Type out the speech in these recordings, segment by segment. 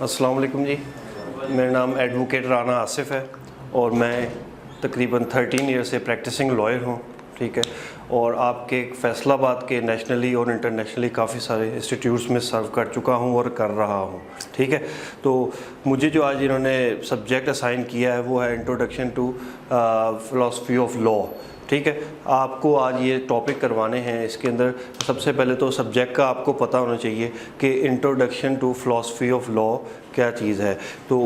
अस्सलाम वालेकुम जी, मेरा नाम एडवोकेट राना आसिफ है और मैं तकरीबन 13 ईयर से प्रैक्टिसिंग लॉयर हूँ। ठीक है, और आपके फैसलाबाद के नेशनली और इंटरनेशनली काफ़ी सारे इंस्टीट्यूट्स में सर्व कर चुका हूँ और कर रहा हूँ। ठीक है, तो मुझे जो आज इन्होंने सब्जेक्ट असाइन किया है वो है introduction to philosophy of law. ठीक है, आपको आज ये टॉपिक करवाने हैं। इसके अंदर सबसे पहले तो सब्जेक्ट का आपको पता होना चाहिए कि introduction to philosophy of law क्या चीज़ है। तो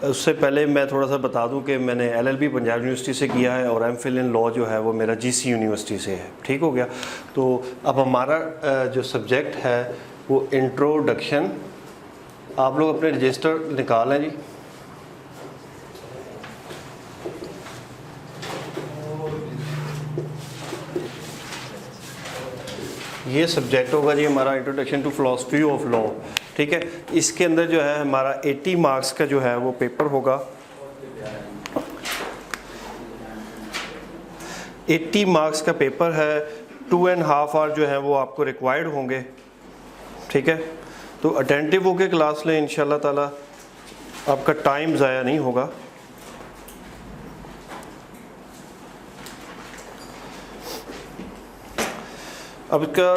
उससे पहले मैं थोड़ा सा बता दूं कि मैंने LLB पंजाब यूनिवर्सिटी से किया है और MPhil इन लॉ जो है वो मेरा GC यूनिवर्सिटी से है। ठीक हो गया। तो अब हमारा जो सब्जेक्ट है वो इंट्रोडक्शन, आप लोग अपने रजिस्टर निकाल लें जी। ये सब्जेक्ट होगा जी हमारा introduction to philosophy of law. ठीक है, इसके अंदर जो है हमारा 80 मार्क्स का जो है वो पेपर होगा। 80 मार्क्स का पेपर है, 2.5 आवर जो है वो आपको रिक्वायर्ड होंगे। ठीक है, तो अटेंटिव होकर क्लास लें, इंशाल्लाह ताला आपका टाइम ज़ाया नहीं होगा। अब इसका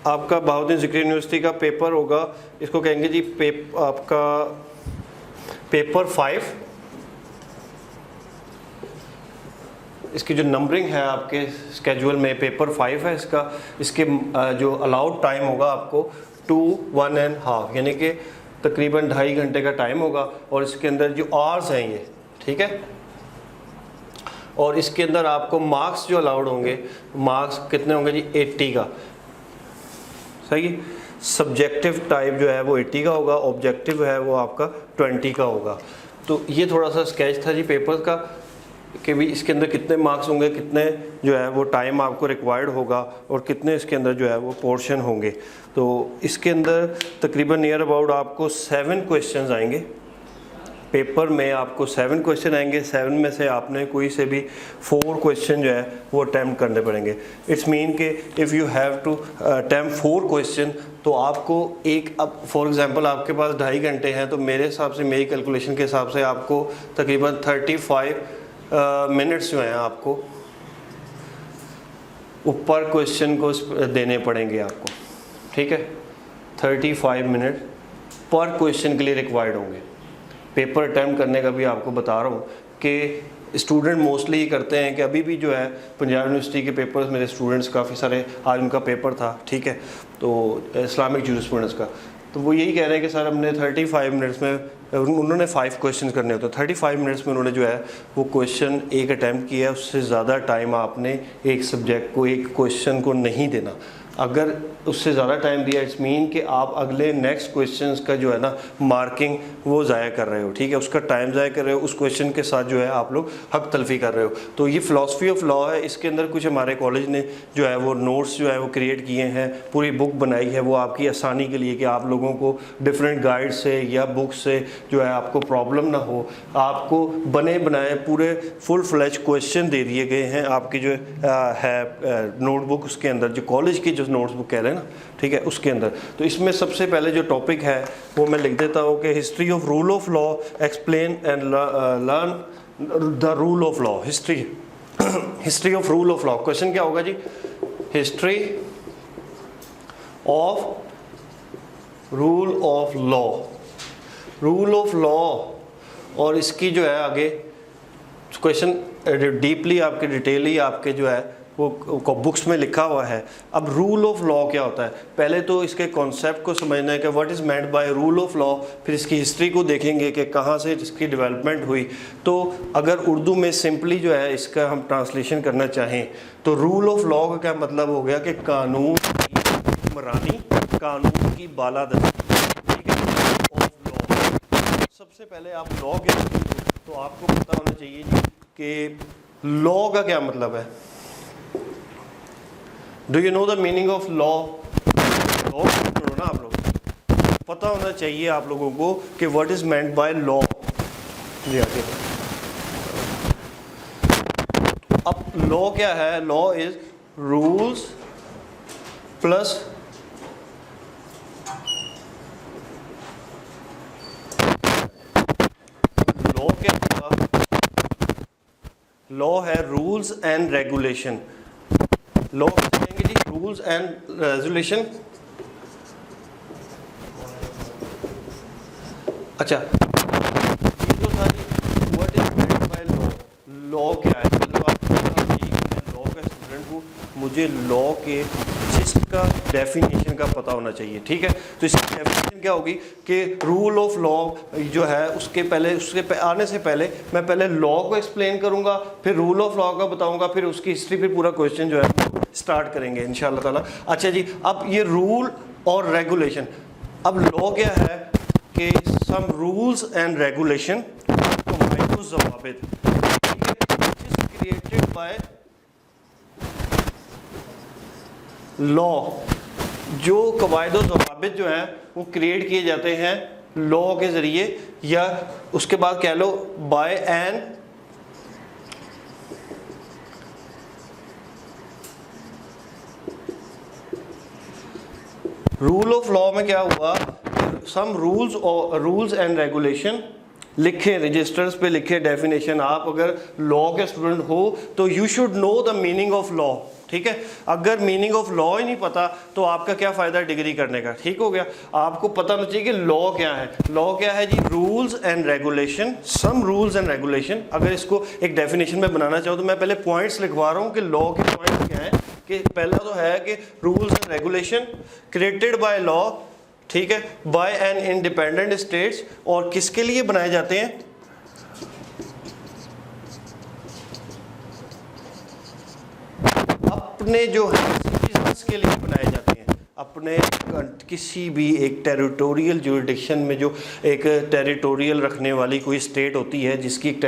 आपका बहाउद्दीन ज़िक्री यूनिवर्सिटी का पेपर होगा, इसको कहेंगे जी आपका पेपर 5। इसकी जो नंबरिंग है आपके स्केड्यूल में पेपर 5 है इसका। इसके जो अलाउड टाइम होगा आपको 2 1.5 यानी कि तकरीबन 2.5 घंटे का टाइम होगा। और इसके अंदर जो आवर्स हैं ये, ठीक है, और इसके अंदर आपको मार्क्स जो अलाउड होंगे, मार्क्स कितने होंगे जी 80 का। सही, सब्जेक्टिव टाइप जो है वो 80 का होगा, ऑब्जेक्टिव है वो आपका 20 का होगा। तो ये थोड़ा सा स्केच था जी पेपर का कि भी इसके अंदर कितने मार्क्स होंगे, कितने जो है वो टाइम आपको रिक्वायर्ड होगा और कितने इसके अंदर जो है वो पोर्शन होंगे। तो इसके अंदर तकरीबन नियर अबाउट आपको 7 क्वेश्चंस आएंगे पेपर में। आपको 7 क्वेश्चन आएंगे, 7 में से आपने कोई से भी 4 क्वेश्चन जो है वो अटैम्प्ट करने पड़ेंगे। इट्स मीन कि if you have to attempt 4 question तो आपको एक, अब फॉर एग्जांपल आपके पास 2.5 घंटे हैं, तो मेरे हिसाब से, मेरी कैलकुलेशन के हिसाब से आपको तकरीबन 35 मिनट्स जो हैं आपको ऊपर क्वेश्चन को देने पड़ेंगे आपको। ठीक है, 35 मिनट पर क्वेश्चन के लिए रिक्वायर्ड होंगे। पेपर अटैम्प्ट करने का भी आपको बता रहा हूँ कि स्टूडेंट मोस्टली ये करते हैं कि अभी भी जो है पंजाब यूनिवर्सिटी के पेपर्स, मेरे स्टूडेंट्स काफ़ी सारे, आज उनका पेपर था। ठीक है, तो इस्लामिक जूरिस्प्रूडेंस का, तो वो यही कह रहे हैं कि सर हमने 35 मिनट्स में, उन्होंने 5 क्वेश्चन करने होते हैं, 35 मिनट्स में उन्होंने जो है वो क्वेश्चन एक अटैम्प्ट किया है। उससे ज़्यादा टाइम आपने एक सब्जेक्ट को, एक क्वेश्चन को नहीं देना। अगर उससे ज़्यादा टाइम दिया, इट्स मीन कि आप अगले नेक्स्ट क्वेश्चंस का जो है ना मार्किंग वो ज़ाया कर रहे हो। ठीक है, उसका टाइम ज़ाया कर रहे हो, उस क्वेश्चन के साथ जो है आप लोग हक तलफी कर रहे हो। तो ये फ़िलासफ़ी ऑफ लॉ है। इसके अंदर कुछ हमारे कॉलेज ने जो है वो नोट्स जो है वो क्रिएट किए हैं, पूरी बुक बनाई है वो आपकी आसानी के लिए कि आप लोगों को डिफरेंट गाइड से या बुक से जो है आपको प्रॉब्लम ना हो। आपको बने बनाए पूरे फुल फ्लैश क्वेश्चन दे दिए गए हैं आपकी जो है नोटबुक, उसके अंदर जो कॉलेज की नोट्स बुक कह रहे हैं ना, ठीक है, उसके अंदर। तो इसमें सबसे पहले जो टॉपिक है वो मैं लिख देता हूँ कि history of rule of law, explain and learn the rule of law. History of rule of law. Question क्या होगा जी? History of rule of law, rule of law, और इसकी जो है आगे क्वेश्चन डीपली आपके डिटेली आपके जो है वो बुक्स में लिखा हुआ है। अब रूल ऑफ लॉ क्या होता है? पहले तो इसके कॉन्सेप्ट को समझना है कि what is meant by rule of law, फिर इसकी हिस्ट्री को देखेंगे कि कहाँ से इसकी डेवलपमेंट हुई। तो अगर उर्दू में सिंपली जो है इसका हम ट्रांसलेशन करना चाहें तो रूल ऑफ लॉ का क्या मतलब हो गया कि कानून की हुक्मरानी, कानून की बालादस्ती। ठीक है, ऑफ लॉ। सबसे पहले आप लॉ क्या तो आपको पता होना चाहिए कि लॉ का क्या मतलब है। Do you know the meaning of law? Law सुनो ना आप लोग, पता होना चाहिए आप लोगों को कि what is meant by law. अब लॉ क्या है? Law is rules plus law है रूल्स एंड रेगुलेशन। लॉ कहेंगे जी रूल्स एंड रेगुलेशन। अच्छा, ये जो था what is meant by law, law क्या है? मतलब आप लॉ का स्टूडेंट हूँ, मुझे लॉ के जिसका डेफिनेशन का पता होना चाहिए, ठीक है। तो इसकी डेफिनेशन क्या होगी कि रूल ऑफ लॉ जो है उसके आने से पहले मैं पहले लॉ को एक्सप्लेन करूंगा, फिर रूल ऑफ लॉ का बताऊंगा, फिर उसकी हिस्ट्री, फिर पूरा क्वेश्चन जो है स्टार्ट करेंगे इंशाल्लाह ताला। अच्छा जी, अब ये रूल और रेगुलेशन, अब लॉ क्या है कि सम रूल्स एंड रेगुलेशन ज़वाबित क्रिएटेड बाय लॉ। जो कवायद ज़वाबित जो हैं वो क्रिएट किए जाते हैं लॉ के ज़रिए, या उसके बाद कह लो by an rule of law में क्या हुआ, सम रूल्स एंड रेगुलेशन लिखे, रजिस्टर्स पे लिखे डेफिनेशन। आप अगर लॉ के स्टूडेंट हो तो you should know the meaning of law, ठीक है। अगर मीनिंग ऑफ लॉ ही नहीं पता तो आपका क्या फ़ायदा डिग्री करने का, ठीक हो गया। आपको पता होना चाहिए कि लॉ क्या है। लॉ क्या है जी, rules and regulation, some rules and regulation. अगर इसको एक डेफिनेशन में बनाना चाहो तो मैं पहले पॉइंट्स लिखवा रहा हूँ कि लॉ के पॉइंट्स क्या हैं। कि पहला तो है कि rules and regulation created by law, ठीक है, बाय एन इंडिपेंडेंट स्टेट्स, और किसके लिए बनाए जाते हैं, अपने जो है सिटीजन्स के लिए बनाए जाते हैं। अपने किसी भी एक टेरिटोरियल जुरिडिक्शन में जो एक टेरिटोरियल रखने वाली कोई स्टेट होती है, जिसकी एक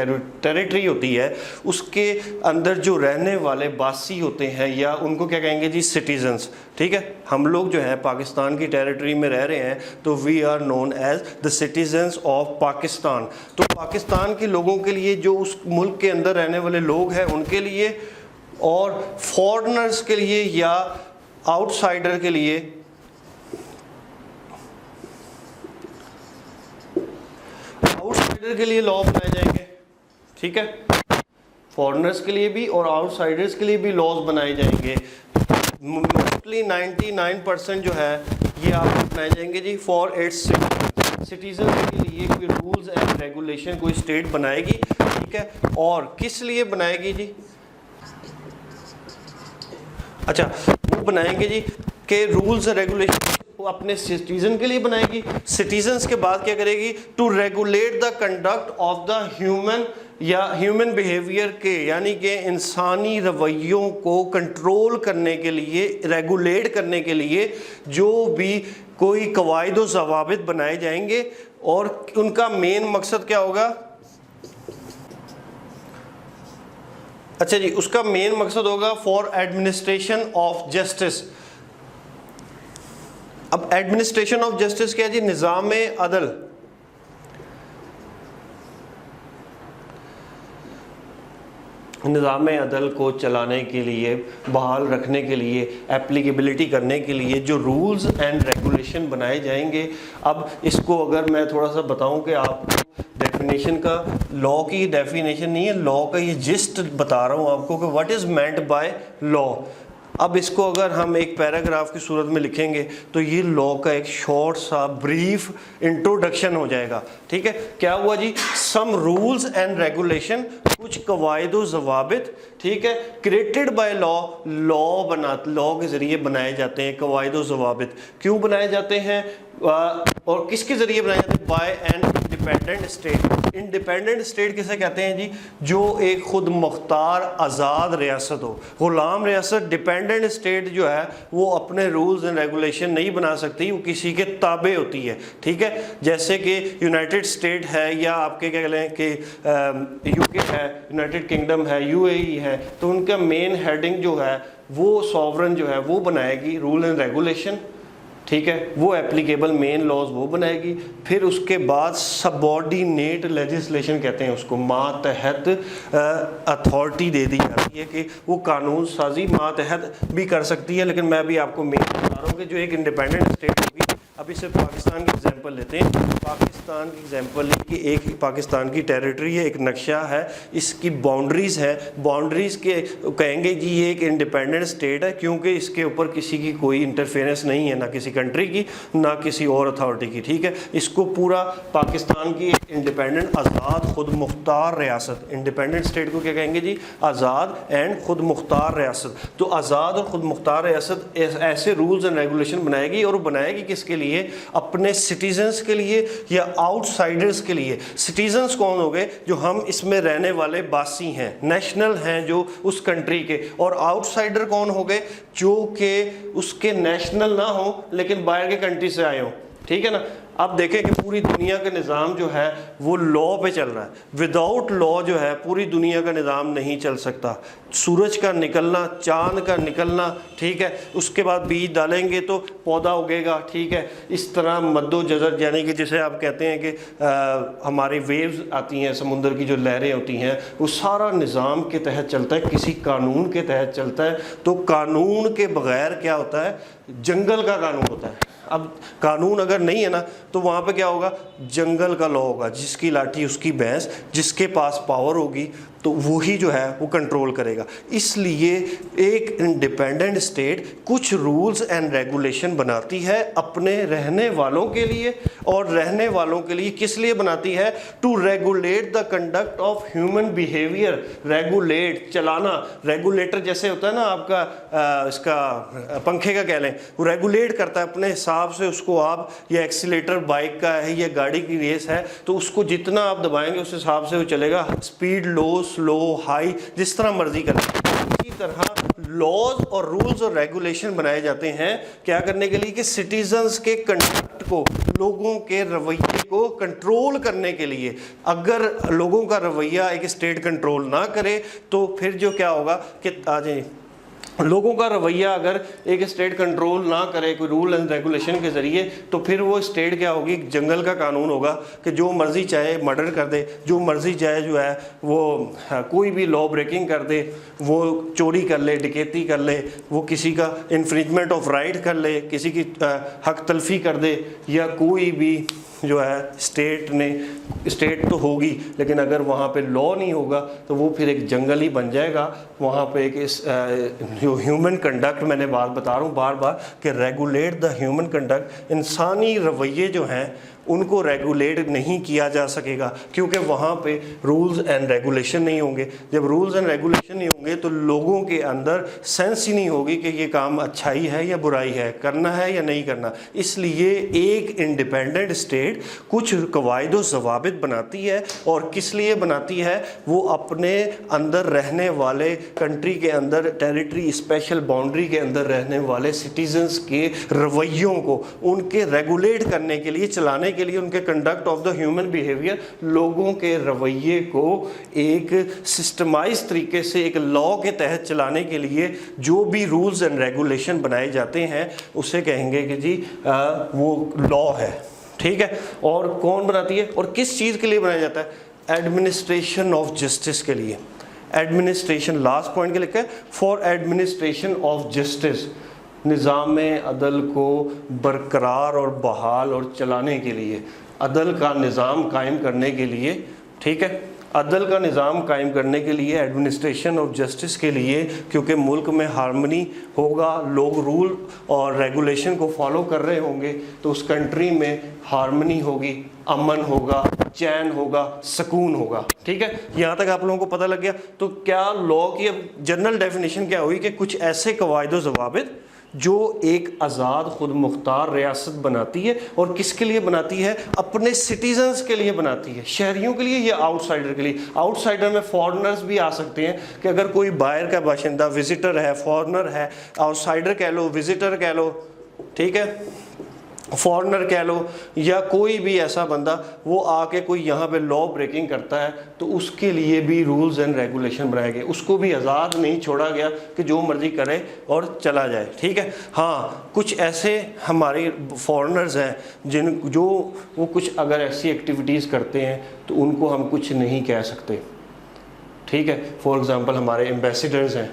टेरिटरी होती है, उसके अंदर जो रहने वाले बासी होते हैं, या उनको क्या कहेंगे जी, सिटीजन्स, ठीक है। हम लोग जो है पाकिस्तान की टेरिटरी में रह रहे हैं तो we are known as the citizens of Pakistan. तो पाकिस्तान के लोगों के लिए, जो उस मुल्क के अंदर रहने वाले लोग हैं उनके लिए, और फॉरेनर्स के लिए या आउटसाइडर के लिए, आउटसाइडर के लिए लॉ बनाए जाएंगे, ठीक है। फॉरेनर्स के लिए भी और आउटसाइडर्स के लिए भी लॉज बनाए जाएंगे। मोस्टली 99% जो है ये आपको बनाए जाएंगे जी फॉर इट्स सिटीजन के लिए। कोई रूल्स एंड रेगुलेशन कोई स्टेट बनाएगी, ठीक है। और किस लिए बनाएगी जी, अच्छा वो बनाएंगे जी कि रूल्स एंड रेगुलेशन वो अपने सिटीजन के लिए बनाएगी। सिटीजन्स के बाद क्या करेगी, to regulate the conduct of the human behaviour के, यानी कि इंसानी रवैयों को कंट्रोल करने के लिए, रेगुलेट करने के लिए जो भी कोई कवायद व ज़वाबित बनाए जाएंगे। और उनका मेन मकसद क्या होगा, अच्छा जी, उसका मेन मकसद होगा फॉर एडमिनिस्ट्रेशन ऑफ जस्टिस। अब एडमिनिस्ट्रेशन ऑफ जस्टिस क्या जी, निज़ाम अदल। निज़ाम अदल को चलाने के लिए, बहाल रखने के लिए, एप्लीकेबिलिटी करने के लिए जो रूल्स एंड रेगुलेशन बनाए जाएंगे। अब इसको अगर मैं थोड़ा सा बताऊं कि आपको डेफिनेशन का, लॉ की डेफिनेशन नहीं है, लॉ का ये जिस्ट बता रहा हूँ आपको कि what is meant by law. अब इसको अगर हम एक पैराग्राफ की सूरत में लिखेंगे तो ये लॉ का एक शॉर्ट सा ब्रीफ इंट्रोडक्शन हो जाएगा, ठीक है। क्या हुआ जी, सम रूल्स एंड रेगुलेशन, कुछ कवायद व ज़वाबित, ठीक है, क्रिएटेड बाय लॉ, लॉ के ज़रिए बनाए जाते हैं। कवायद व ज़वाबित क्यों बनाए जाते हैं और किसके ज़रिए बनाए जाते हैं, by an independent state. Independent state किसे कहते हैं जी, जो एक खुद मुख्तार आज़ाद रियासत हो, ग़ुलाम रियासत। डिपेंडेंट स्टेट जो है वो अपने रूल्स एंड रेगुलेशन नहीं बना सकती, वो किसी के ताबे होती है, ठीक है। जैसे कि यूनाइटेड स्टेट है, या आपके क्या कहें कि यूके है, यूनाइटेड किंगडम है, यूएई है, तो उनका मेन हेडिंग जो है वो सॉवरन जो है वो बनाएगी रूल एंड रेगुलेशन, ठीक है, वो एप्लीकेबल मेन लॉज वो बनाएगी। फिर उसके बाद सबऑर्डिनेट लेजिस्लेशन कहते हैं उसको, मातहत अथॉरिटी दे दी जाती है कि वो कानून साजी मातहत भी कर सकती है। लेकिन मैं भी आपको मेन बता रहा हूँ कि जो एक इंडिपेंडेंट स्टेट होगी अभी सिर्फ पाकिस्तान की एग्जांपल लेते हैं। पाकिस्तान की एग्जांपल ली कि एक पाकिस्तान की टेरिटरी है, एक नक्शा है, इसकी बाउंड्रीज़ है, बाउंड्रीज़ के कहेंगे जी ये एक इंडिपेंडेंट स्टेट है क्योंकि इसके ऊपर किसी की कोई इंटरफेरेंस नहीं है, ना किसी कंट्री की ना किसी और अथॉरिटी की। ठीक है, इसको पूरा पाकिस्तान की एक इंडिपेंडेंट आज़ाद खुद मुख्तार रियासत, इंडिपेंडेंट स्टेट को क्या कहेंगे जी, आज़ाद एंड खुद मुख्तार रियासत। तो आज़ाद और खुद मुख्तार रियासत ऐसे रूल्स एंड रेगुलेशन बनाएगी, और बनाएगी किसके लिए, अपने सिटीजन्स के लिए या आउटसाइडर्स के लिए। सिटीजन्स कौन हो गए, जो हम इसमें रहने वाले बासी हैं, नेशनल हैं जो उस कंट्री के, और आउटसाइडर कौन हो गए, जो कि उसके नेशनल ना हो लेकिन बाहर के कंट्री से आए हो। ठीक है ना। अब देखें कि पूरी दुनिया का निज़ाम जो है वो लॉ पे चल रहा है। विदाउट लॉ जो है पूरी दुनिया का निज़ाम नहीं चल सकता। सूरज का निकलना, चांद का निकलना, ठीक है, उसके बाद बीज डालेंगे तो पौधा उगेगा। ठीक है, इस तरह मद्दो जज़र, यानी कि जैसे आप कहते हैं कि हमारी वेव्स आती हैं, समुद्र की जो लहरें होती हैं, वो सारा निज़ाम के तहत चलता है, किसी कानून के तहत चलता है। तो कानून के बगैर क्या होता है, जंगल का कानून होता है। अब कानून अगर नहीं है ना तो वहाँ पे क्या होगा, जंगल का लॉ होगा, जिसकी लाठी उसकी भैंस, जिसके पास पावर होगी तो वही जो है वो कंट्रोल करेगा। इसलिए एक इंडिपेंडेंट स्टेट कुछ रूल्स एंड रेगुलेशन बनाती है अपने रहने वालों के लिए, और रहने वालों के लिए किस लिए बनाती है, to regulate the conduct of human behaviour. Regulate, चलाना, रेगुलेटर जैसे होता है ना आपका इसका पंखे का कह लें, वो रेगुलेट करता है अपने हिसाब से उसको। आप ये एक्सीलेटर बाइक का है या गाड़ी की रेस है तो उसको जितना आप दबाएंगे उस हिसाब से वो चलेगा, स्पीड लो, स्लो, हाई, जिस तरह मर्जी करें। इसी तरह लॉज और रूल्स और रेगुलेशन बनाए जाते हैं क्या करने के लिए, कि सिटीजन्स के कंडक्ट को, लोगों के रवैये को कंट्रोल करने के लिए। अगर लोगों का रवैया एक स्टेट कंट्रोल ना करे तो फिर जो क्या होगा कि आज लोगों का रवैया अगर एक स्टेट कंट्रोल ना करे कोई रूल एंड रेगुलेशन के ज़रिए, तो फिर वो स्टेट क्या होगी, जंगल का कानून होगा कि जो मर्ज़ी चाहे मर्डर कर दे, जो मर्ज़ी चाहे जो है वो कोई भी लॉ ब्रेकिंग कर दे, वो चोरी कर ले, डकैती कर ले, वो किसी का इन्फ्रिंजमेंट ऑफ राइट कर ले, किसी की हक तलफी कर दे, या कोई भी जो है स्टेट तो होगी लेकिन अगर वहाँ पे लॉ नहीं होगा तो वो फिर एक जंगल ही बन जाएगा। वहाँ पे एक जो ह्यूमन कंडक्ट, मैंने बात बता रहा हूँ बार बार कि रेगुलेट द ह्यूमन कंडक्ट, इंसानी रवैये जो हैं उनको रेगुलेट नहीं किया जा सकेगा क्योंकि वहाँ पे रूल्स एंड रेगुलेशन नहीं होंगे। जब रूल्स एंड रेगुलेशन नहीं होंगे तो लोगों के अंदर सेंस ही नहीं होगी कि ये काम अच्छाई है या बुराई है, करना है या नहीं करना। इसलिए एक इंडिपेंडेंट स्टेट कुछ कवायद व ज़वाबित बनाती है, और किस लिए बनाती है, वो अपने अंदर रहने वाले कंट्री के अंदर, टेरिटरी स्पेशल बाउंड्री के अंदर रहने वाले सिटीजन्स के रवैयों को उनके रेगुलेट करने के लिए, चलाने के लिए, उनके conduct of the human behaviour, लोगों के रवैये को एक सिस्टमाइज तरीके से एक लॉ के तहत चलाने के लिए जो भी रूल्स एंड रेगुलेशन बनाए जाते हैं उसे कहेंगे कि जी वो लॉ है। ठीक है, और कौन बनाती है और किस चीज़ के लिए बनाया जाता है, एडमिनिस्ट्रेशन ऑफ जस्टिस के लिए। एडमिनिस्ट्रेशन लास्ट पॉइंट के लिखा है, फॉर एडमिनिस्ट्रेशन ऑफ जस्टिस, निज़ाम अदल को बरकरार और बहाल और चलाने के लिए, अदल का निज़ाम कायम करने के लिए। ठीक है, अदल का निज़ाम कायम करने के लिए, एडमिनिस्ट्रेशन ऑफ जस्टिस के लिए, क्योंकि मुल्क में हार्मनी होगा, लोग रूल और रेगुलेशन को फॉलो कर रहे होंगे तो उस कंट्री में हार्मनी होगी, अमन होगा, चैन होगा, सुकून होगा। ठीक है, यहाँ तक आप लोगों को पता लग गया। तो क्या लॉ की अब जनरल डेफिनेशन क्या हुई कि कुछ ऐसे कवायद व ज़वाबित जो एक आज़ाद खुद मुख्तार रियासत बनाती है, और किसके लिए बनाती है, अपने सिटीजन्स के लिए बनाती है, शहरियों के लिए या आउटसाइडर के लिए। आउटसाइडर में फॉरेनर्स भी आ सकते हैं कि अगर कोई बाहर का बाशिंदा, विजिटर है, फॉरेनर है, आउटसाइडर कह लो, विजिटर कह लो, ठीक है, फॉरेनर कह लो, या कोई भी ऐसा बंदा वो आके कोई यहाँ पे लॉ ब्रेकिंग करता है तो उसके लिए भी रूल्स एंड रेगुलेशन बनाए गए, उसको भी आज़ाद नहीं छोड़ा गया कि जो मर्जी करे और चला जाए। ठीक है, हाँ, कुछ ऐसे हमारे फॉरेनर्स हैं जो वो कुछ अगर ऐसी एक्टिविटीज़ करते हैं तो उनको हम कुछ नहीं कह सकते। ठीक है, फॉर एग्ज़ाम्पल हमारे एम्बेसडर्स हैं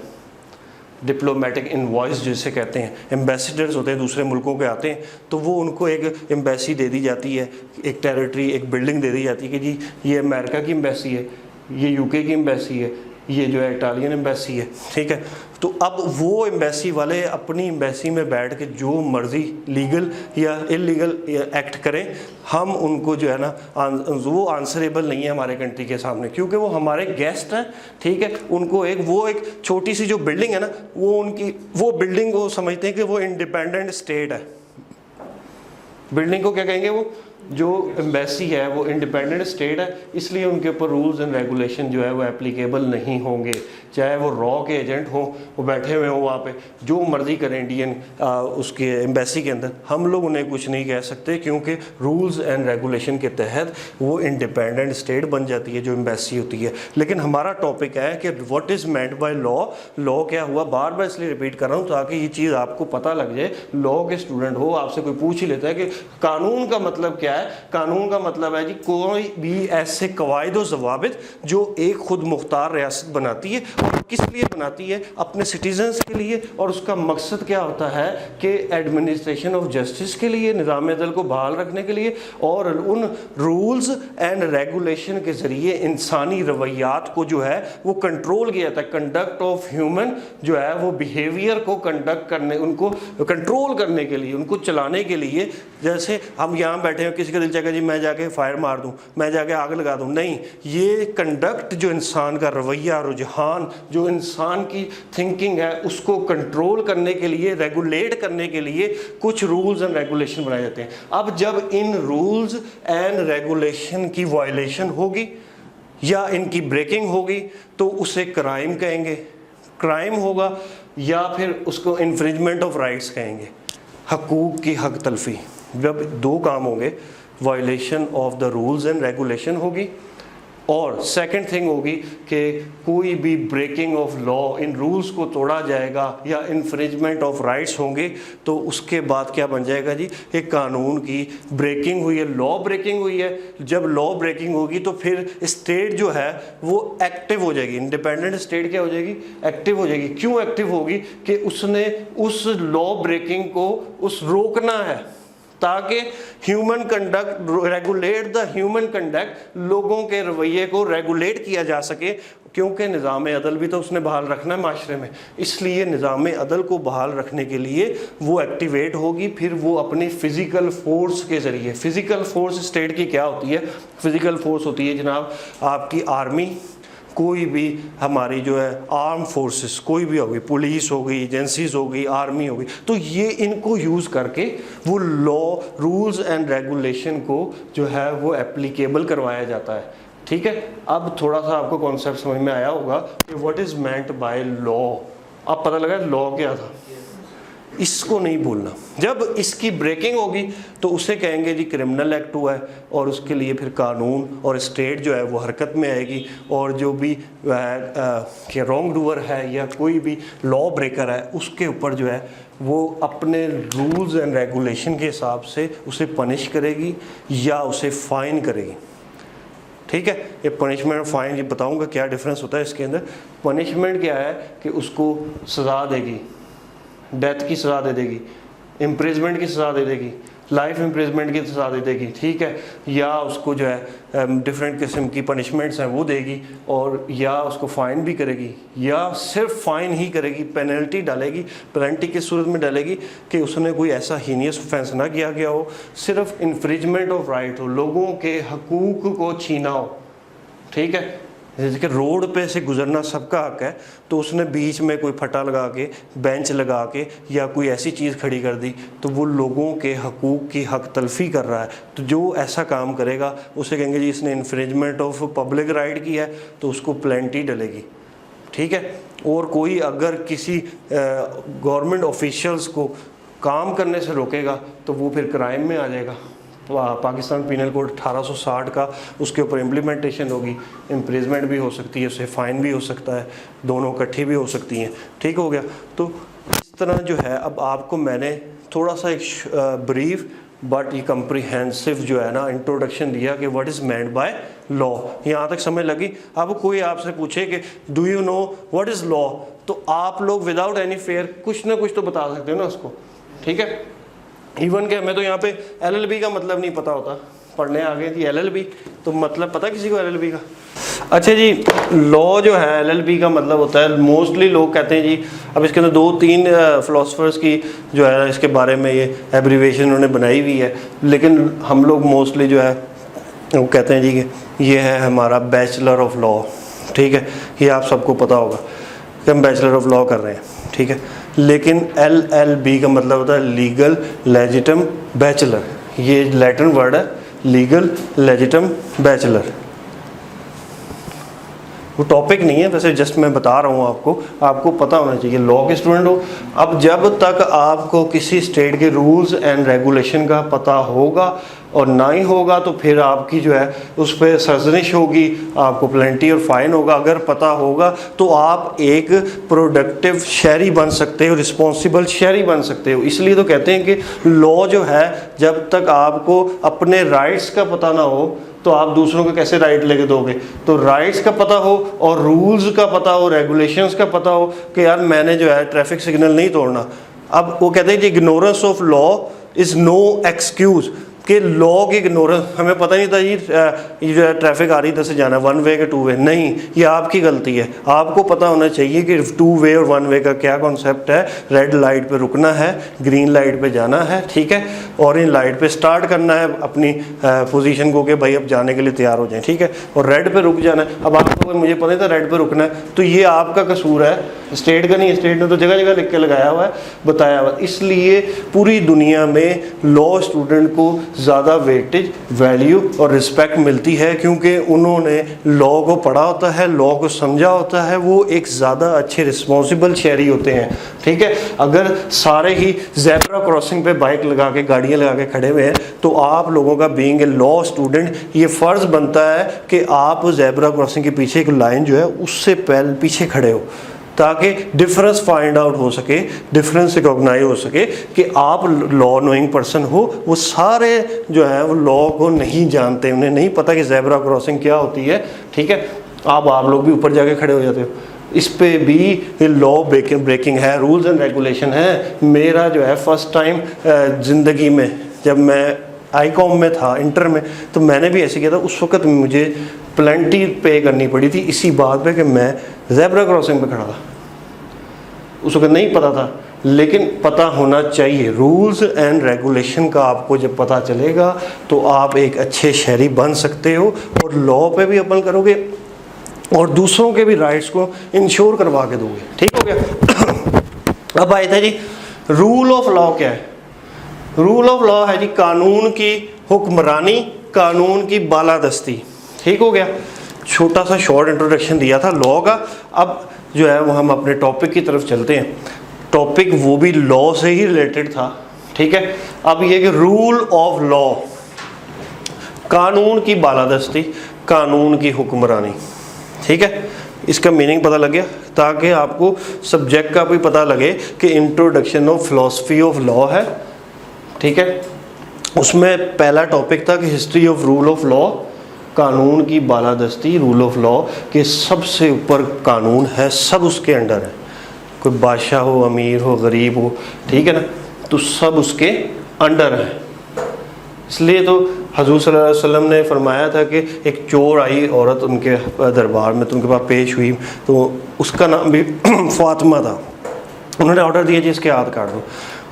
डिप्लोमेटिक इनवॉइस जिसे कहते हैं, एम्बेसडर्स होते हैं दूसरे मुल्कों के आते हैं, तो वो उनको एक एम्बेसी दे दी जाती है, एक टेरिटरी, एक बिल्डिंग दे दी जाती है कि जी ये अमेरिका की एम्बेसी है, ये यूके की एम्बेसी है, ये जो है इटालियन एम्बेसी है, ठीक है। तो अब वो एम्बेसी वाले अपनी एम्बेसी में बैठ के जो मर्ज़ी लीगल या इलीगल एक्ट करें, हम उनको जो है ना वो आंसरेबल नहीं है हमारे कंट्री के सामने, क्योंकि वो हमारे गेस्ट हैं, ठीक है। उनको एक छोटी सी जो बिल्डिंग है ना, वो बिल्डिंग वो समझते हैं कि वो इंडिपेंडेंट स्टेट है। बिल्डिंग को क्या कहेंगे, वो जो एम्बेसी है वो इंडिपेंडेंट स्टेट है, इसलिए उनके ऊपर रूल्स एंड रेगुलेशन जो है वो एप्लीकेबल नहीं होंगे। चाहे वो रॉ के एजेंट हों, वो बैठे हुए हों वहाँ पे, जो मर्ज़ी करें इंडियन उसके एम्बेसी के अंदर, हम लोग उन्हें कुछ नहीं कह सकते, क्योंकि रूल्स एंड रेगुलेशन के तहत वो इंडिपेंडेंट स्टेट बन जाती है जो एम्बेसी होती है। लेकिन हमारा टॉपिक है कि what is meant by law. Law क्या हुआ, बार बार इसलिए रिपीट कर रहा हूँ ताकि ये चीज़ आपको पता लग जाए। लॉ के स्टूडेंट हो, आपसे कोई पूछ ही लेता है कि कानून का मतलब क्या है। कानून का मतलब है जी कोई भी ऐसे कवायद व ज़वाबित जो एक खुद मुख्तार रियासत बनाती है, और किस लिए बनाती है, अपने सिटीजन्स के लिए, और उसका मकसद क्या होता है कि एडमिनिस्ट्रेशन ऑफ जस्टिस के लिए, निज़ाम अदल को बहाल रखने के लिए, और उन रूल्स एंड रेगुलेशन के ज़रिए इंसानी रवैयात को जो है वो कंट्रोल किया जाता है। कंडक्ट ऑफ ह्यूमन जो है वो बिहेवियर को कंडक्ट करने, उनको कंट्रोल करने के लिए, उनको चलाने के लिए। जैसे हम यहाँ बैठे हैं, किसी का दिल चाहेगा जी मैं जाके फायर मार दूँ, मैं जाके आग लगा दूँ, नहीं। ये कंडक्ट जो इंसान का रवैया, रुझान, जो इंसान की थिंकिंग है, उसको कंट्रोल करने के लिए, रेगुलेट करने के लिए कुछ रूल्स एंड रेगुलेशन बनाए जाते हैं। अब जब इन रूल्स एंड रेगुलेशन की वायलेशन होगी या इनकी ब्रेकिंग होगी तो उसे क्राइम कहेंगे, क्राइम होगा, या फिर उसको इन्फ्रिंजमेंट ऑफ राइट्स कहेंगे, हकूक़ की हक तलफी। जब दो काम होंगे, violation of the rules and regulation होगी, और सेकंड थिंग होगी कि कोई भी ब्रेकिंग ऑफ लॉ, इन रूल्स को तोड़ा जाएगा या इन्फ्रिंजमेंट ऑफ राइट्स होंगे, तो उसके बाद क्या बन जाएगा जी, एक कानून की ब्रेकिंग हुई है, लॉ ब्रेकिंग हुई है। जब लॉ ब्रेकिंग होगी तो फिर स्टेट जो है वो एक्टिव हो जाएगी, इंडिपेंडेंट स्टेट क्या हो जाएगी, एक्टिव हो जाएगी। क्यों एक्टिव होगी कि उसने उस लॉ ब्रेकिंग को उस रोकना है, ताकि human conduct, regulate the human conduct, लोगों के रवैये को रेगुलेट किया जा सके, क्योंकि निज़ाम अदल भी तो उसने बहाल रखना है माशरे में। इसलिए निज़ाम अदल को बहाल रखने के लिए वो एक्टिवेट होगी, फिर वो अपनी फ़िज़िकल फ़ोर्स के ज़रिए। फ़िज़िकल फ़ोर्स स्टेट की क्या होती है, फ़िज़िकल फ़ोर्स होती है जनाब आपकी आर्मी, कोई भी हमारी जो है आर्म फोर्सेस, कोई भी होगी, पुलिस हो गई, एजेंसीज हो गई, आर्मी हो गई, तो ये इनको यूज़ करके वो लॉ, रूल्स एंड रेगुलेशन को जो है वो एप्लीकेबल करवाया जाता है। ठीक है, अब थोड़ा सा आपको कॉन्सेप्ट समझ में आया होगा कि what is meant by law. अब पता लगा लॉ क्या था, इसको नहीं भूलना। जब इसकी ब्रेकिंग होगी तो उसे कहेंगे जी क्रिमिनल एक्ट हुआ है, और उसके लिए फिर कानून और स्टेट जो है वो हरकत में आएगी, और जो भी रॉन्ग डूअर है या कोई भी लॉ ब्रेकर है उसके ऊपर जो है वो अपने रूल्स एंड रेगुलेशन के हिसाब से उसे पनिश करेगी या उसे फ़ाइन करेगी। ठीक है, ये पनिशमेंट और फाइन, ये बताऊंगा क्या डिफरेंस होता है इसके अंदर। पनिशमेंट क्या है कि उसको सज़ा देगी, डेथ की सज़ा दे देगी, इम्प्रिजमेंट की सज़ा दे देगी, लाइफ इम्प्रिजमेंट की सज़ा दे देगी, ठीक है, या उसको जो है डिफरेंट किस्म की पनिशमेंट्स हैं वो देगी, और या उसको फ़ाइन भी करेगी, या सिर्फ फ़ाइन ही करेगी, पेनल्टी डालेगी। पेनल्टी किस सूरत में डालेगी कि उसने कोई ऐसा हीनियस ऑफेंस ना किया गया हो, सिर्फ इन्फ्रिजमेंट ऑफ राइट हो, लोगों के हकूक़ को छीना हो। ठीक है, जैसे कि रोड पे से गुजरना सबका हक है, तो उसने बीच में कोई फटा लगा के, बेंच लगा के या कोई ऐसी चीज़ खड़ी कर दी, तो वो लोगों के हकूक़ की हक तलफ़ी कर रहा है। तो जो ऐसा काम करेगा उसे कहेंगे जी इसने इन्फ्रिंजमेंट ऑफ पब्लिक राइट किया है, तो उसको पेनल्टी डलेगी। ठीक है, और कोई अगर किसी गवर्नमेंट ऑफिशियल्स को काम करने से रोकेगा तो वो फिर क्राइम में आ जाएगा। पाकिस्तान पीनल कोड 1860 का उसके ऊपर इम्प्लीमेंटेशन होगी, इम्प्रिजमेंट भी हो सकती है, उससे फ़ाइन भी हो सकता है, दोनों इकट्ठी भी हो सकती हैं। ठीक हो गया। तो इस तरह जो है अब आपको मैंने थोड़ा सा एक ब्रीफ बट ये कंप्रीहेंसिव जो है ना इंट्रोडक्शन दिया कि what is meant by law. यहाँ तक समझ लगी। अब कोई आपसे पूछे कि do you know what is law, तो आप लोग विदाउट एनी फेयर कुछ ना कुछ तो बता सकते हो ना उसको, ठीक है। इवन कि हमें तो यहाँ पे LLB का मतलब नहीं पता होता, पढ़ने आ गए जी LLB, तो मतलब पता किसी को LLB का? अच्छा जी, लॉ जो है LLB का मतलब होता है, मोस्टली लोग कहते हैं जी, अब इसके अंदर 2-3 फिलोसफर्स की जो है इसके बारे में ये एब्रीवेशन उन्होंने बनाई हुई है, लेकिन हम लोग मोस्टली जो है वो कहते हैं जी कि ये है हमारा बैचलर ऑफ लॉ, ठीक है। ये आप सबको पता होगा कि हम बैचलर ऑफ लॉ कर रहे हैं, ठीक है। लेकिन LLB का मतलब होता है लीगल लेजिटम बैचलर, ये लैटिन वर्ड है, लीगल लेजिटम बैचलर। वो टॉपिक नहीं है वैसे, जस्ट मैं बता रहा हूँ आपको पता होना चाहिए लॉ के स्टूडेंट हो। अब जब तक आपको किसी स्टेट के रूल्स एंड रेगुलेशन का पता होगा और ना ही होगा तो फिर आपकी जो है उस पर सर्जनिश होगी, आपको पेनल्टी और फाइन होगा। अगर पता होगा तो आप एक प्रोडक्टिव शहरी बन सकते हो, रिस्पॉन्सिबल शहरी बन सकते हो। इसलिए तो कहते हैं कि लॉ जो है, जब तक आपको अपने राइट्स का पता ना हो तो आप दूसरों को कैसे राइट लेके दोगे। तो राइट्स का पता हो और रूल्स का पता हो, रेगुलेशंस का पता हो कि यार मैंने जो है ट्रैफिक सिग्नल नहीं तोड़ना। अब वो कहते हैं कि ignorance of law is no excuse, कि लॉ की इग्नोरेंस, हमें पता नहीं था ये जो है ट्रैफिक आ रही इधर से जाना है 1 वे के 2 वे, नहीं, ये आपकी गलती है। आपको पता होना चाहिए कि 2 वे और 1 वे का क्या कॉन्सेप्ट है। रेड लाइट पे रुकना है, ग्रीन लाइट पे जाना है, ठीक है, ऑरेंज लाइट पे स्टार्ट करना है अपनी पोजीशन को कि भाई अब जाने के लिए तैयार हो जाएं, ठीक है, और रेड पे रुक जाना है। अब आपको अगर मुझे पता था रेड पे रुकना है तो ये आपका कसूर है, स्टेट का नहीं। स्टेट ने तो जगह जगह लिख के लगाया हुआ है, बताया हुआ। इसलिए पूरी दुनिया में लॉ स्टूडेंट को ज़्यादा वेटेज, वैल्यू और रिस्पेक्ट मिलती है, क्योंकि उन्होंने लॉ को पढ़ा होता है, लॉ को समझा होता है। वो एक ज़्यादा अच्छे रिस्पॉन्सिबल शहरी होते हैं, ठीक है। अगर सारे ही ज़ेब्रा क्रॉसिंग पे बाइक लगा के, गाड़ियाँ लगा के खड़े हुए हैं, तो आप लोगों का बीइंग ए लॉ स्टूडेंट ये फ़र्ज़ बनता है कि आप ज़ेब्रा क्रॉसिंग के पीछे एक लाइन जो है उससे पीछे खड़े हो, ताकि डिफरेंस फाइंड आउट हो सके, डिफरेंस रिकॉग्नाइज हो सके कि आप लॉ नोइंग पर्सन हो। वो सारे जो है वो लॉ को नहीं जानते, उन्हें नहीं पता कि ज़ेब्रा क्रॉसिंग क्या होती है, ठीक है। आप लोग भी ऊपर जाके खड़े हो जाते हो। इस पे भी लॉ ब्रेकिंग है, रूल्स एंड रेगुलेशन है। मेरा जो है फर्स्ट टाइम ज़िंदगी में जब मैं ICOM में था, इंटर में, तो मैंने भी ऐसे किया था। उस वक्त मुझे पेनल्टी पे करनी पड़ी थी इसी बात पे कि मैं ज़ेब्रा क्रॉसिंग पे खड़ा था। उस वक्त नहीं पता था, लेकिन पता होना चाहिए। रूल्स एंड रेगुलेशन का आपको जब पता चलेगा तो आप एक अच्छे शहरी बन सकते हो और लॉ पे भी अमल करोगे और दूसरों के भी राइट्स को इंश्योर करवा के दोगे, ठीक हो गया। अब आए थे जी, रूल ऑफ लॉ क्या है। रूल ऑफ लॉ है जी कानून की हुक्मरानी, कानून की बालादस्ती, ठीक हो गया। छोटा सा शॉर्ट इंट्रोडक्शन दिया था लॉ का। अब जो है वो हम अपने टॉपिक की तरफ चलते हैं। टॉपिक वो भी लॉ से ही रिलेटेड था, ठीक है। अब ये कि रूल ऑफ लॉ, कानून की बालादस्ती, कानून की हुक्मरानी, ठीक है। इसका मीनिंग पता लग गया, ताकि आपको सब्जेक्ट का भी पता लगे कि introduction of philosophy of law है, ठीक है। उसमें पहला टॉपिक था कि history of rule of law, कानून की बालादस्ती, रूल ऑफ लॉ के सबसे ऊपर कानून है, सब उसके अंडर है। कोई बादशाह हो, अमीर हो, गरीब हो, ठीक है ना, तो सब उसके अंडर है। इसलिए तो हजूर सल्लल्लाहु अलैहि वसल्लम ने फरमाया था कि एक चोर आई औरत उनके दरबार में, तो उनके पास पेश हुई, तो उसका नाम भी फातिमा था। उन्होंने ऑर्डर दिया जी इसके हाथ काट दो।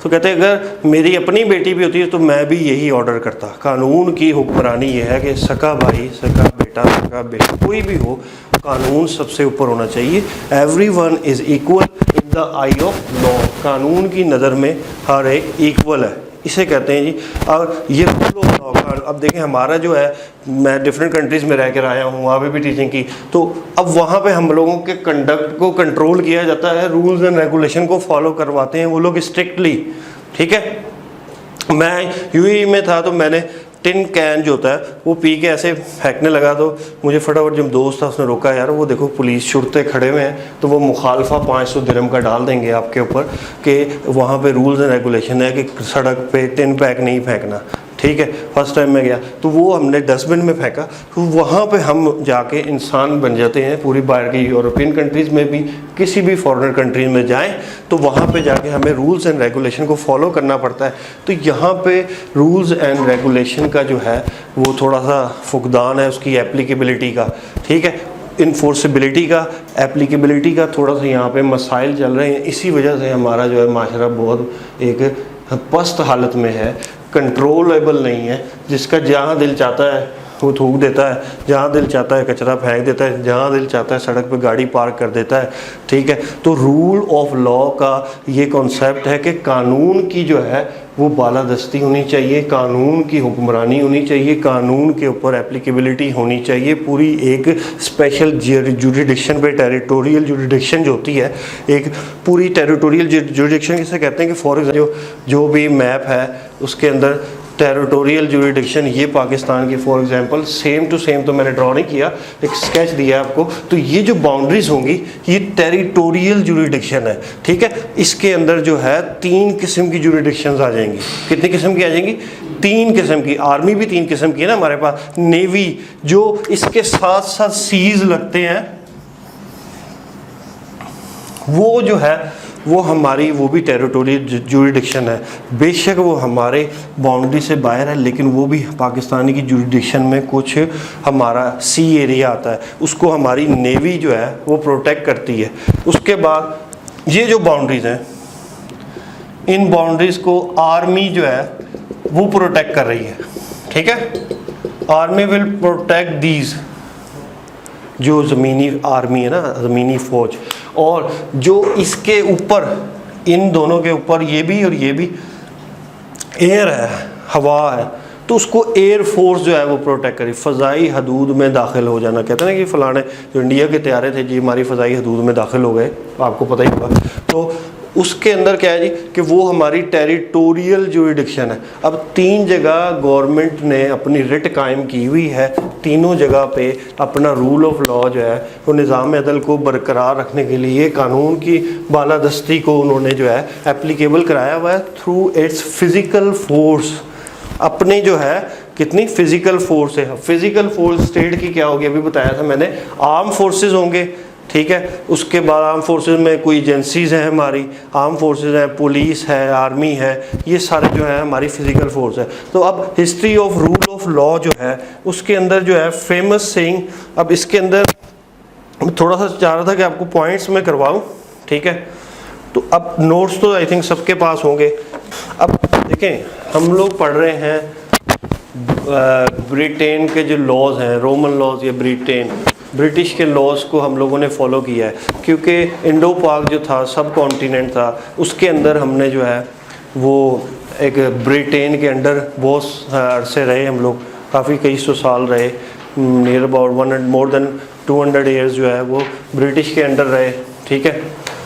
तो कहते अगर मेरी अपनी बेटी भी होती है तो मैं भी यही ऑर्डर करता। कानून की हुक्मरानी ये है कि सका भाई, सका बेटा, सका बेटा, कोई भी हो, कानून सबसे ऊपर होना चाहिए। Everyone is equal in the eye of law. कानून की नज़र में हर एक इक्वल है, इसे कहते हैं जी। और ये रूल ऑफ लॉ का, अब देखें हमारा जो है, मैं डिफरेंट कंट्रीज़ में रह कर आया हूँ, वहाँ पे भी टीचिंग की, तो अब वहाँ पे हम लोगों के कंडक्ट को कंट्रोल किया जाता है, रूल्स एंड रेगुलेशन को फॉलो करवाते हैं वो लोग स्ट्रिक्टली, ठीक है। मैं UAE में था तो मैंने टिन कैन जो होता है वो पी के ऐसे फेंकने लगा, तो मुझे फटाफट जब दोस्त था उसने रोका, यार वो देखो पुलिस शुरते खड़े हुए हैं, तो वो मुखालफा 500 दिरहम का डाल देंगे आपके ऊपर कि वहाँ पे रूल्स एंड रेगुलेशन है कि सड़क पे टिन पैक नहीं फेंकना। ठीक है। फर्स्ट टाइम मैं गया तो वो हमने डस्टबिन में फेंका, तो वहाँ पे हम जाके इंसान बन जाते हैं। पूरी बाहर की यूरोपियन कंट्रीज़ में भी, किसी भी फॉरेन कंट्रीज में जाएं तो वहाँ पे जाके हमें रूल्स एंड रेगुलेशन को फॉलो करना पड़ता है। तो यहाँ पे रूल्स एंड रेगुलेशन का जो है वो थोड़ा सा फुकदान है उसकी एप्लीकेबिलिटी का, ठीक है। इन्फोर्सिबिलिटी का, एप्लीकेबिलिटी का थोड़ा सा यहाँ पे मसाइल चल रहे हैं। इसी वजह से हमारा जो है माशरा बहुत एक पस्त हालत में है, कंट्रोलेबल नहीं है। जिसका जहाँ दिल चाहता है वो थूक देता है, जहाँ दिल चाहता है कचरा फेंक देता है, जहाँ दिल चाहता है सड़क पे गाड़ी पार्क कर देता है, ठीक है। तो रूल ऑफ लॉ का ये कॉन्सेप्ट है कि कानून की जो है वो बालादस्ती होनी चाहिए, कानून की हुक्मरानी होनी चाहिए, कानून के ऊपर एप्लीकेबिलिटी होनी चाहिए। पूरी एक स्पेशल जुरिडिक्शन पे, टेरिटोरियल जुरिडिक्शन जो होती है, एक पूरी टेरिटोरियल जुरिडिक्शन किसे कहते हैं कि फॉर एग्जाम्पल जो भी मैप है उसके अंदर टेरिटोरियल जुरिडिक्शन, ये पाकिस्तान की for example same to same तो मैंने ड्रॉ नहीं किया, एक स्केच दिया आपको। तो ये जो बाउंड्रीज होंगी ये टेरिटोरियल जुरिडिक्शन है, ठीक है। इसके अंदर जो है 3 किस्म की जुरिडिक्शंस आ जाएंगी। कितनी किस्म की आ जाएंगी? 3 किस्म की। आर्मी भी 3 किस्म की है ना हमारे पास, नेवी जो इसके साथ साथ सीज लगते हैं वो जो है वो हमारी वो भी टेरिटोरियल जुरिडिक्शन है। बेशक वो हमारे बाउंड्री से बाहर है लेकिन वो भी पाकिस्तानी की जुरिडिक्शन में कुछ हमारा सी एरिया आता है, उसको हमारी नेवी जो है वो प्रोटेक्ट करती है। उसके बाद ये जो बाउंड्रीज हैं इन बाउंड्रीज को आर्मी जो है वो प्रोटेक्ट कर रही है, ठीक है। आर्मी विल प्रोटेक्ट दीज, जो ज़मीनी आर्मी है ना, ज़मीनी फ़ौज। और जो इसके ऊपर, इन दोनों के ऊपर ये भी और ये भी एयर है, हवा है, तो उसको एयर फोर्स जो है वो प्रोटेक्ट करी। फ़ज़ाई हदूद में दाखिल हो जाना, कहते हैं ना कि फ़लाने जो इंडिया के तैयारे थे जी हमारी फ़ज़ाई हदूद में दाखिल हो गए, आपको पता ही होगा। तो उसके अंदर क्या है जी कि वो हमारी टेरिटोरियल जुरिडिक्शन है। अब 3 जगह गवर्नमेंट ने अपनी रिट कायम की हुई है, तीनों जगह पे अपना रूल ऑफ लॉ जो है वो निज़ाम अदल को बरकरार रखने के लिए कानून की बालादस्ती को उन्होंने जो है एप्लीकेबल कराया हुआ है थ्रू इट्स फिज़िकल फोर्स। अपने जो है कितनी फिज़िकल फोर्स है। फिज़िकल फोर्स स्टेट की क्या होगी अभी बताया था मैंने, आर्म फोर्सेस होंगे, ठीक है। उसके बाद आर्म फोर्सेस में कोई एजेंसीज़ हैं हमारी, आर्म फोर्सेस हैं, पुलिस है, आर्मी है, ये सारे जो है हमारी फिज़िकल फोर्स है। तो अब history of rule of law जो है उसके अंदर जो है फेमस सेइंग, अब इसके अंदर थोड़ा सा चाह रहा था कि आपको पॉइंट्स में करवाऊँ, ठीक है। तो अब नोट्स तो आई थिंक सबके पास होंगे। अब देखें हम लोग पढ़ रहे हैं ब्रिटेन के जो लॉज हैं, रोमन लॉज या ब्रिटिश के लॉज को हम लोगों ने फॉलो किया है, क्योंकि इंडो पाक जो था सब कॉन्टिनेंट था, उसके अंदर हमने जो है वो एक ब्रिटेन के अंडर बहुत अरसे रहे हम लोग, काफ़ी कई सौ साल रहे, near about more than 200 years जो है वो ब्रिटिश के अंडर रहे, ठीक है।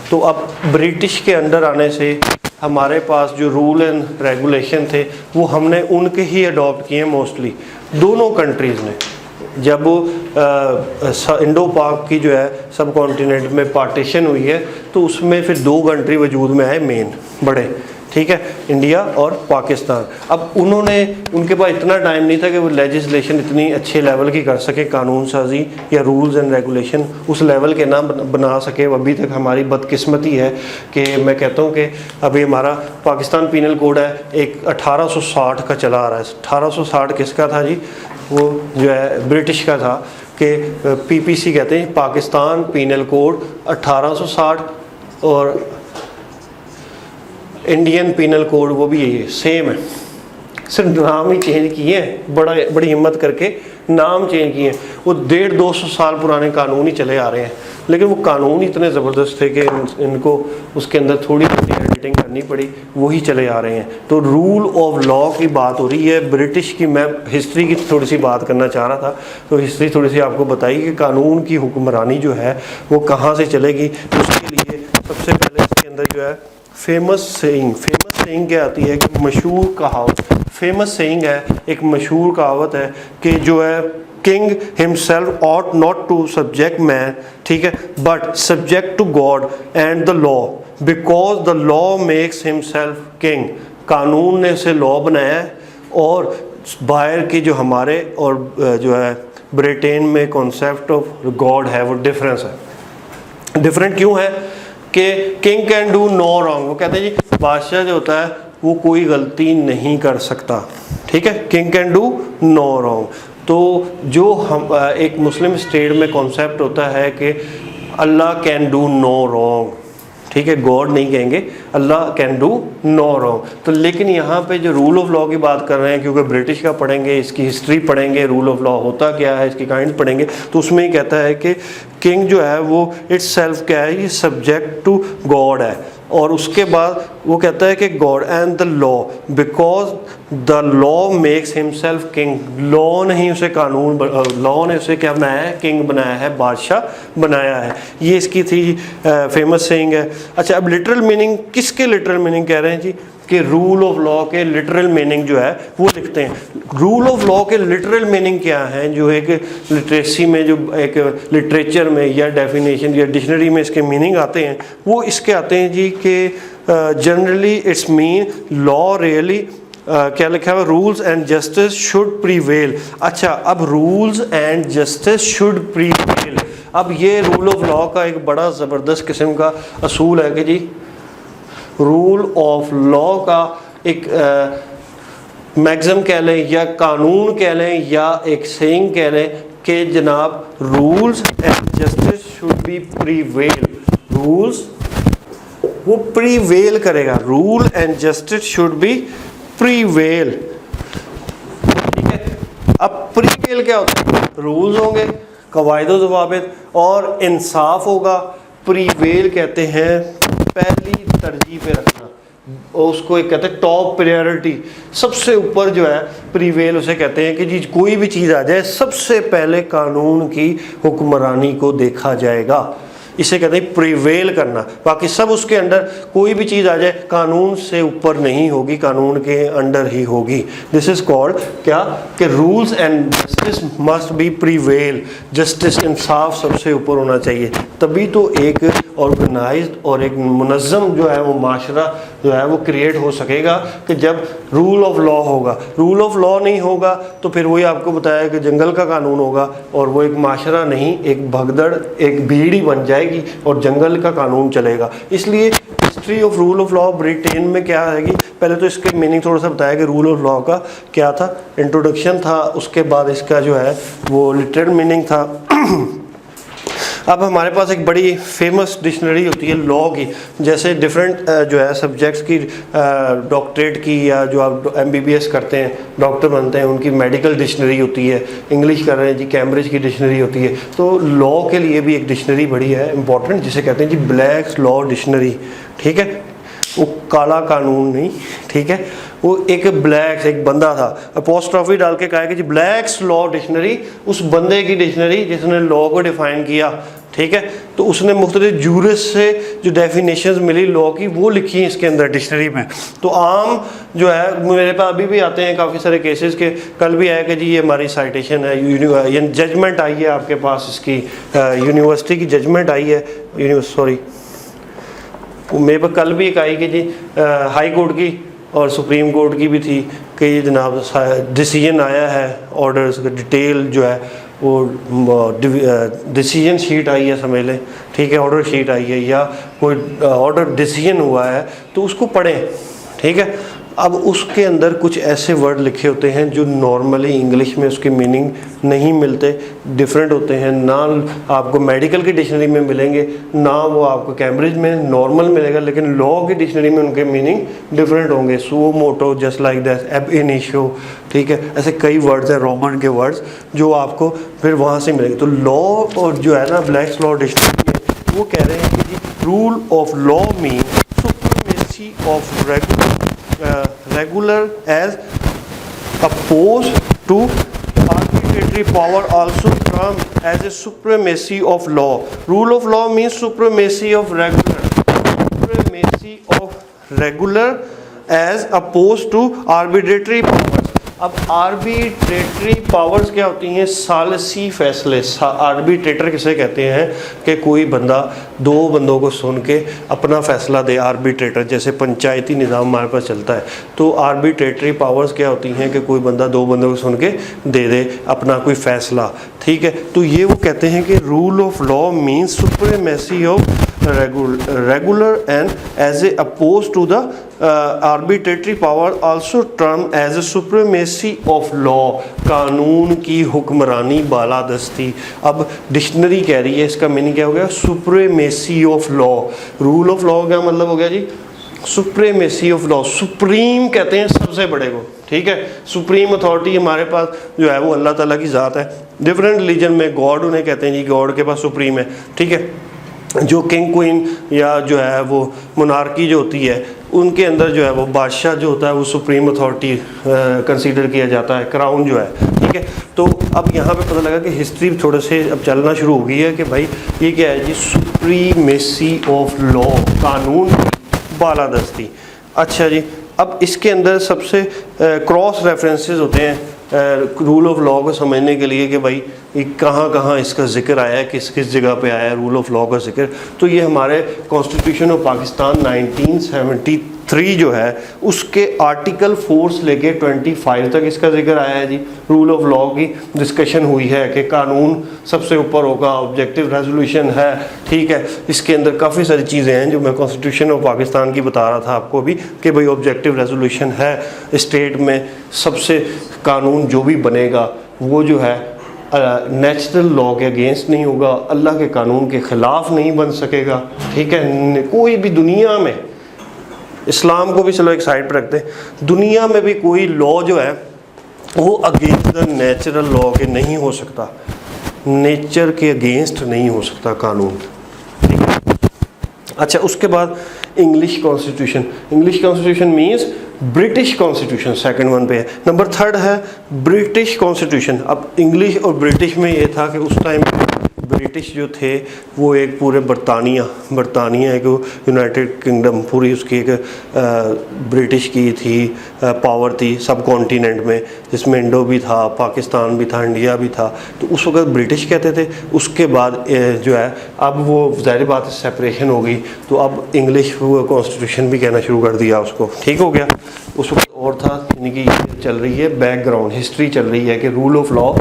तो अब ब्रिटिश के अंडर आने से हमारे पास जो रूल एंड रेगुलेशन थे वो हमने उनके ही अडॉप्ट किए मोस्टली, दोनों कंट्रीज़ ने। जब इंडो पाक की जो है सब कॉन्टिनेंट में पार्टीशन हुई है तो उसमें फिर 2 कंट्री वजूद में आए मेन बड़े, ठीक है, इंडिया और पाकिस्तान। अब उनके पास इतना टाइम नहीं था कि वो लेजिस्लेशन इतनी अच्छे लेवल की कर सके, कानून साजी या रूल्स एंड रेगुलेशन उस लेवल के ना बना सके। अभी तक हमारी बदकिस्मती है कि मैं कहता हूँ कि अभी हमारा पाकिस्तान पीनल कोड है एक 1860 का चला आ रहा है। 1860 किसका था जी? वो जो है ब्रिटिश का था, कि पीपीसी कहते हैं, पाकिस्तान पीनल कोड 1860, और इंडियन पीनल कोड वो भी यही सेम है, सिर्फ नाम ही चेंज किए हैं, बड़ी हिम्मत करके नाम चेंज किए हैं। वो 150-200 साल पुराने कानून ही चले आ रहे हैं, लेकिन वो कानून इतने ज़बरदस्त थे कि इनको उसके अंदर थोड़ी एडिटिंग करनी पड़ी, वही चले आ रहे हैं। तो रूल ऑफ लॉ की बात हो रही है ब्रिटिश की। मैं हिस्ट्री की थोड़ी सी बात करना चाह रहा था, तो हिस्ट्री थोड़ी सी आपको बताई कि कानून की हुक्मरानी जो है वो कहाँ से चलेगी। उसके लिए सबसे पहले इसके अंदर जो है फेमस सेइंग क्या आती है कि मशहूर कहावत, फेमस सेइंग है, एक मशहूर कहावत है कि जो है king himself ought not to subject man, ठीक है, but subject to God and the law because the law makes himself king. कानून ने उसे लॉ बनाया है, और बाहर की जो हमारे और जो है ब्रिटेन में कॉन्सेप्ट ऑफ गॉड है वो डिफरेंस है। डिफरेंट क्यों है कि king can do no wrong, वो कहते हैं जी बादशाह जो होता है वो कोई गलती नहीं कर सकता, ठीक है, king can do no wrong. तो जो हम एक मुस्लिम स्टेट में कॉन्सेप्ट होता है कि अल्लाह कैन डू नो रॉन्ग, ठीक है, गॉड नहीं कहेंगे, अल्लाह कैन डू नो रॉन्ग। तो लेकिन यहाँ पे जो रूल ऑफ लॉ की बात कर रहे हैं, क्योंकि ब्रिटिश का पढ़ेंगे, इसकी हिस्ट्री पढ़ेंगे, रूल ऑफ लॉ होता क्या है, इसकी काइंड पढ़ेंगे, तो उसमें ही कहता है कि किंग जो है वो इट्स सेल्फ क्या है, ये सब्जेक्ट टू गॉड है। और उसके बाद वो कहता है कि God and the law, because the law makes himself king, law नहीं उसे कानून, लॉ ने उसे क्या बनाया है, किंग बनाया है, बादशाह बनाया है। ये इसकी थी फेमस सेइंग है। अच्छा, अब लिटरल मीनिंग, किसके लिटरल मीनिंग कह रहे हैं जी, कि रूल ऑफ लॉ के लिटरल मीनिंग जो है वो लिखते हैं। रूल ऑफ लॉ के लिटरल मीनिंग क्या है, जो एक लिटरेसी में, जो एक लिटरेचर में या डेफिनेशन या डिक्शनरी में इसके मीनिंग आते हैं, वो इसके आते हैं जी कि generally it's mean law really क्या लिखा हुआ, rules and justice should prevail. अच्छा, अब rules and justice should prevail, अब ये रूल ऑफ लॉ का एक बड़ा ज़बरदस्त किस्म का असूल है कि जी रूल ऑफ लॉ का एक मैक्सिम कह लें या कानून कह लें या एक सेइंग कह लें कि जनाब rules and justice should be prevail, rules वो प्रीवेल करेगा, rule and justice should be prevail, ठीक है। अब प्रीवेल क्या होता है, रूल्स होंगे, कवायद व ज़वाबित और इंसाफ होगा। प्रीवेल कहते हैं पहली तरजीह पे रखना, और उसको एक कहते हैं टॉप प्रायोरिटी, सबसे ऊपर जो है प्रीवेल उसे कहते हैं कि जी कोई भी चीज़ आ जाए सबसे पहले कानून की हुक्मरानी को देखा जाएगा, इसे कहते हैं प्रीवेल करना। बाकी सब उसके अंडर, कोई भी चीज़ आ जाए कानून से ऊपर नहीं होगी, कानून के अंडर ही होगी। दिस इज़ कॉल्ड क्या, कि rules and justice must be prevail, justice इंसाफ सबसे ऊपर होना चाहिए, तभी तो एक ऑर्गेनाइज्ड और एक मुनज़्ज़म जो है वो माशरा जो है वो क्रिएट हो सकेगा, कि जब रूल ऑफ लॉ होगा। रूल ऑफ लॉ नहीं होगा तो फिर वही आपको बताया कि जंगल का कानून होगा, और वो एक माशरा नहीं, एक भगदड़, एक भीड़ ही बन जाएगी और जंगल का कानून चलेगा। इसलिए history of rule of law Britain में क्या आएगी, पहले तो इसके मीनिंग थोड़ा सा बताया कि रूल ऑफ लॉ का क्या था, इंट्रोडक्शन था, उसके बाद इसका जो है वो लिटरल मीनिंग था। अब हमारे पास एक बड़ी फेमस डिक्शनरी होती है लॉ की, जैसे डिफरेंट जो है सब्जेक्ट्स की, डॉक्टरेट की या जो आप MBBS करते हैं, डॉक्टर बनते हैं, उनकी मेडिकल डिक्शनरी होती है। इंग्लिश कर रहे हैं जी, कैम्ब्रिज की डिक्शनरी होती है। तो लॉ के लिए भी एक डिक्शनरी बड़ी है इंपॉर्टेंट, जिसे कहते हैं जी ब्लैक्स लॉ डिक्शनरी, ठीक है, वो काला कानून नहीं, ठीक है, वो एक ब्लैक्स, एक बंदा था, अपोस्ट्रॉफी डाल के कहा कि जी ब्लैक्स लॉ डिक्शनरी, उस बंदे की डिक्शनरी जिसने लॉ को डिफाइन किया, ठीक है। तो उसने मुख्तलिफ जूरिस से जो डेफिनेशंस मिली लॉ की वो लिखी है इसके अंदर डिक्शनरी में। तो आम जो है मेरे पास अभी भी आते हैं काफ़ी सारे केसेस के, कल भी आया कि जी ये हमारी साइटेशन है, ये जजमेंट आई है आपके पास, इसकी यूनिवर्सिटी की जजमेंट आई है, सॉरी मेरे पास कल भी एक आई कि जी हाई कोर्ट की और सुप्रीम कोर्ट की भी थी कि जनाब डिसीजन आया है, ऑर्डर्स का डिटेल जो है वो डिसीजन शीट आई है समझ लें, ठीक है, ऑर्डर शीट आई है या कोई ऑर्डर डिसीजन हुआ है तो उसको पढ़ें, ठीक है। अब उसके अंदर कुछ ऐसे वर्ड लिखे होते हैं जो नॉर्मली इंग्लिश में उसके मीनिंग नहीं मिलते, डिफरेंट होते हैं, ना आपको मेडिकल की डिक्शनरी में मिलेंगे, ना वो आपको कैम्ब्रिज में नॉर्मल मिलेगा, लेकिन लॉ की डिक्शनरी में उनके मीनिंग डिफरेंट होंगे। So motto, just like that, ab initio, ठीक है, ऐसे कई वर्ड्स हैं रोमन के वर्ड्स जो आपको फिर वहाँ से मिलेंगे। तो लॉ और जो है ना ब्लैक्स लॉ डिक्शनरी में वो कह रहे हैं कि जी rule of law mean supremacy of regular as opposed to arbitrary power, also termed as a supremacy of law. Rule of law means supremacy of regular as opposed to arbitrary powers. अब arbitrary powers क्या होती हैं? सालसी फैसले। Arbitrator किसे कहते हैं? कि कोई बंदा दो बंदों को सुन के अपना फैसला दे। आर्बिट्रेटर, जैसे पंचायती निज़ाम हमारे पास चलता है, तो आर्बिट्रेटरी पावर्स क्या होती हैं? कि कोई बंदा दो बंदों को सुन के दे दे अपना कोई फैसला, ठीक है। तो ये वो कहते हैं कि rule of law means supremacy of regular and as a oppose to the arbitrary power also term as a supremacy of law, कानून की हुक्मरानी, बालादस्ती। अब डिक्शनरी कह रही है, इसका मीनिंग क्या हो गया? Supremacy of law. Rule of law का मतलब हो गया जी सुप्रीमेसी ऑफ लॉ। सुप्रीम कहते हैं सबसे बड़े को, ठीक है। सुप्रीम अथॉरिटी हमारे पास जो है वो अल्लाह ताला की ज़ात है। डिफरेंट रिलीजन में गॉड उन्हें कहते हैं जी, गॉड के पास सुप्रीम है, ठीक है। जो किंग क्वीन या जो है वो मोनार्की जो होती है, उनके अंदर जो है वो बादशाह जो होता है वो सुप्रीम अथॉरिटी कंसीडर किया जाता है, क्राउन जो है, ठीक है। तो अब यहाँ पे पता लगा कि हिस्ट्री थोड़े से अब चलना शुरू हो गई है कि भाई ये क्या है जी? सुप्रीमेसी ऑफ लॉ, कानून बालादस्ती। अच्छा जी, अब इसके अंदर सबसे क्रॉस रेफरेंसेस होते हैं रूल ऑफ लॉ को समझने के लिए कि भाई कहाँ कहाँ इसका जिक्र आया है, किस किस जगह पे आया है रूल ऑफ लॉ का जिक्र। तो ये हमारे कॉन्स्टिट्यूशन ऑफ पाकिस्तान 1973 जो है उसके आर्टिकल 4 से लेके 25 तक इसका जिक्र आया है जी। रूल ऑफ लॉ की डिस्कशन हुई है कि कानून सबसे ऊपर होगा, ऑब्जेक्टिव रेजोल्यूशन है, ठीक है। इसके अंदर काफ़ी सारी चीज़ें हैं जो मैं कॉन्स्टिट्यूशन ऑफ पाकिस्तान की बता रहा था आपको भी कि भाई ऑब्जेक्टिव रेजोल्यूशन है, स्टेट में सबसे कानून जो भी बनेगा वो जो है नेचुरल लॉ के अगेंस्ट नहीं होगा, अल्लाह के कानून के ख़िलाफ़ नहीं बन सकेगा, ठीक है। कोई भी दुनिया में, इस्लाम को भी चलो एक साइड पर रखते हैं, दुनिया में भी कोई लॉ जो है वो अगेंस्ट द नेचुरल लॉ के नहीं हो सकता, नेचर के अगेंस्ट नहीं हो सकता कानून, ठीक है। अच्छा, उसके बाद English constitution. English constitution means British constitution, second one पे है। नंबर थर्ड है ब्रिटिश कॉन्स्टिट्यूशन। अब इंग्लिश और ब्रिटिश में ये था कि उस टाइम ब्रिटिश जो थे वो एक पूरे बरतानिया एक यूनाइटेड किंगडम, पूरी उसकी एक ब्रिटिश की थी पावर थी सब कॉन्टिनेंट में, जिसमें इंडो भी था, पाकिस्तान भी था, इंडिया भी था। तो उस वक्त ब्रिटिश कहते थे। उसके बाद जो है अब वो ज़ाहिर बात है सेपरेशन हो गई, तो अब इंग्लिश कॉन्स्टिट्यूशन भी कहना शुरू कर दिया उसको, ठीक हो गया। उस वक्त और था, यानी कि चल रही है बैकग्राउंड हिस्ट्री चल रही है कि रूल ऑफ लॉ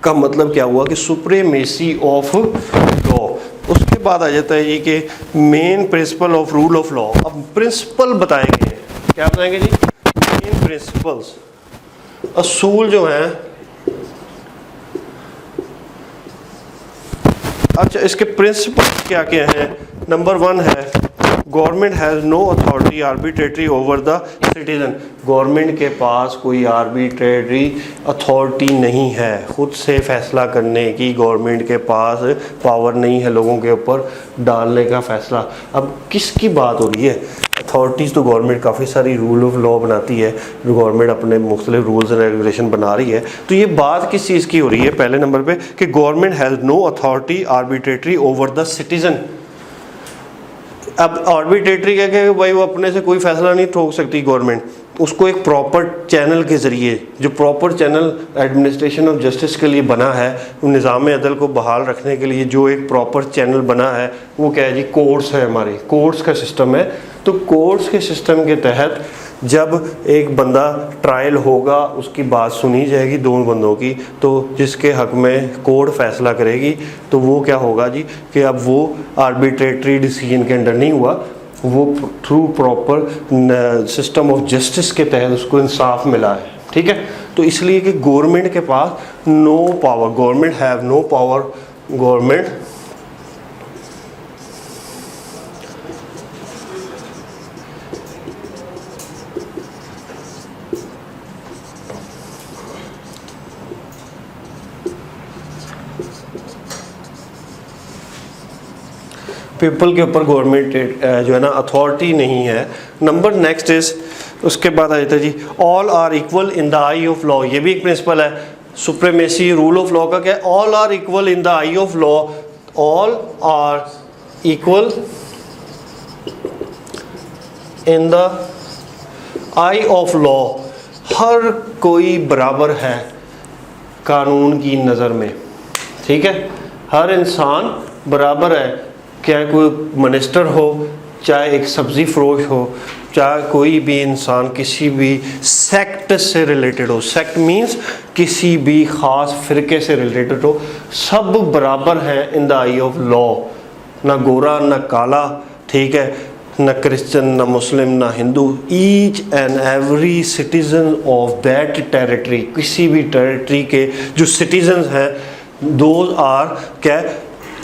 का मतलब क्या हुआ कि सुप्रीमेसी ऑफ लॉ। उसके बाद आ जाता है ये कि main principle of rule of law. अब प्रिंसिपल बताए गए हैं, क्या बताएंगे जी? मेन प्रिंसिपल्स, असूल जो हैं। अच्छा, इसके प्रिंसिपल क्या क्या हैं? नंबर 1 है government has no authority arbitrary over the citizen. Government के पास कोई आर्बिट्रेटरी अथॉरिटी नहीं है, खुद से फैसला करने की गवर्नमेंट के पास पावर नहीं है लोगों के ऊपर डालने का फैसला। अब किसकी बात हो रही है? अथॉरिटीज़ तो गवर्नमेंट काफ़ी सारी रूल ऑफ लॉ बनाती है, गवर्नमेंट अपने मुख्तलिफ रूल्स एंड रेगुलेशन बना रही है। तो ये बात किस चीज़ की हो रही है? पहले नंबर पे कि government has no authority arbitrary over the citizen. अब आर्बिट्रेटरी क्या कि भाई वो अपने से कोई फैसला नहीं ठोक सकती गवर्नमेंट, उसको एक प्रॉपर चैनल के ज़रिए, जो proper channel administration of justice के लिए बना है, निज़ाम अदल को बहाल रखने के लिए जो एक प्रॉपर चैनल बना है वो क्या है जी? कोर्ट्स है, हमारे कोर्ट्स का सिस्टम है। तो कोर्ट्स के सिस्टम के तहत जब एक बंदा ट्रायल होगा, उसकी बात सुनी जाएगी दोनों बंदों की, तो जिसके हक में कोर्ट फैसला करेगी तो वो क्या होगा जी कि अब वो आर्बिट्रेटरी डिसीजन के अंडर नहीं हुआ, वो through proper system of justice के तहत उसको इंसाफ मिला है, ठीक है। तो इसलिए कि गवर्नमेंट के पास no power, government have no power, government people के ऊपर गवर्नमेंट जो है ना अथॉरिटी नहीं है। नंबर नेक्स्ट इज, उसके बाद आ जाता है जी all are equal in the eye of law. ये भी एक प्रिंसिपल है सुप्रीमेसी रूल ऑफ लॉ का। क्या है? All are equal in the eye of law, all are equal in the eye of law. हर कोई बराबर है कानून की नज़र में, ठीक है, हर इंसान बराबर है, चाहे कोई मिनिस्टर हो, चाहे एक सब्ज़ी फरोश हो, चाहे कोई भी इंसान किसी भी सेक्ट से रिलेटेड हो, सेक्ट मींस किसी भी ख़ास फ़िरके से रिलेटेड हो, सब बराबर हैं इन द आई ऑफ लॉ, ना गोरा ना काला, ठीक है, ना क्रिश्चियन ना मुस्लिम ना Hindu, each and every citizen of that territory, किसी भी टेरिटरी के जो सिटीज़न हैं दोज आर क्या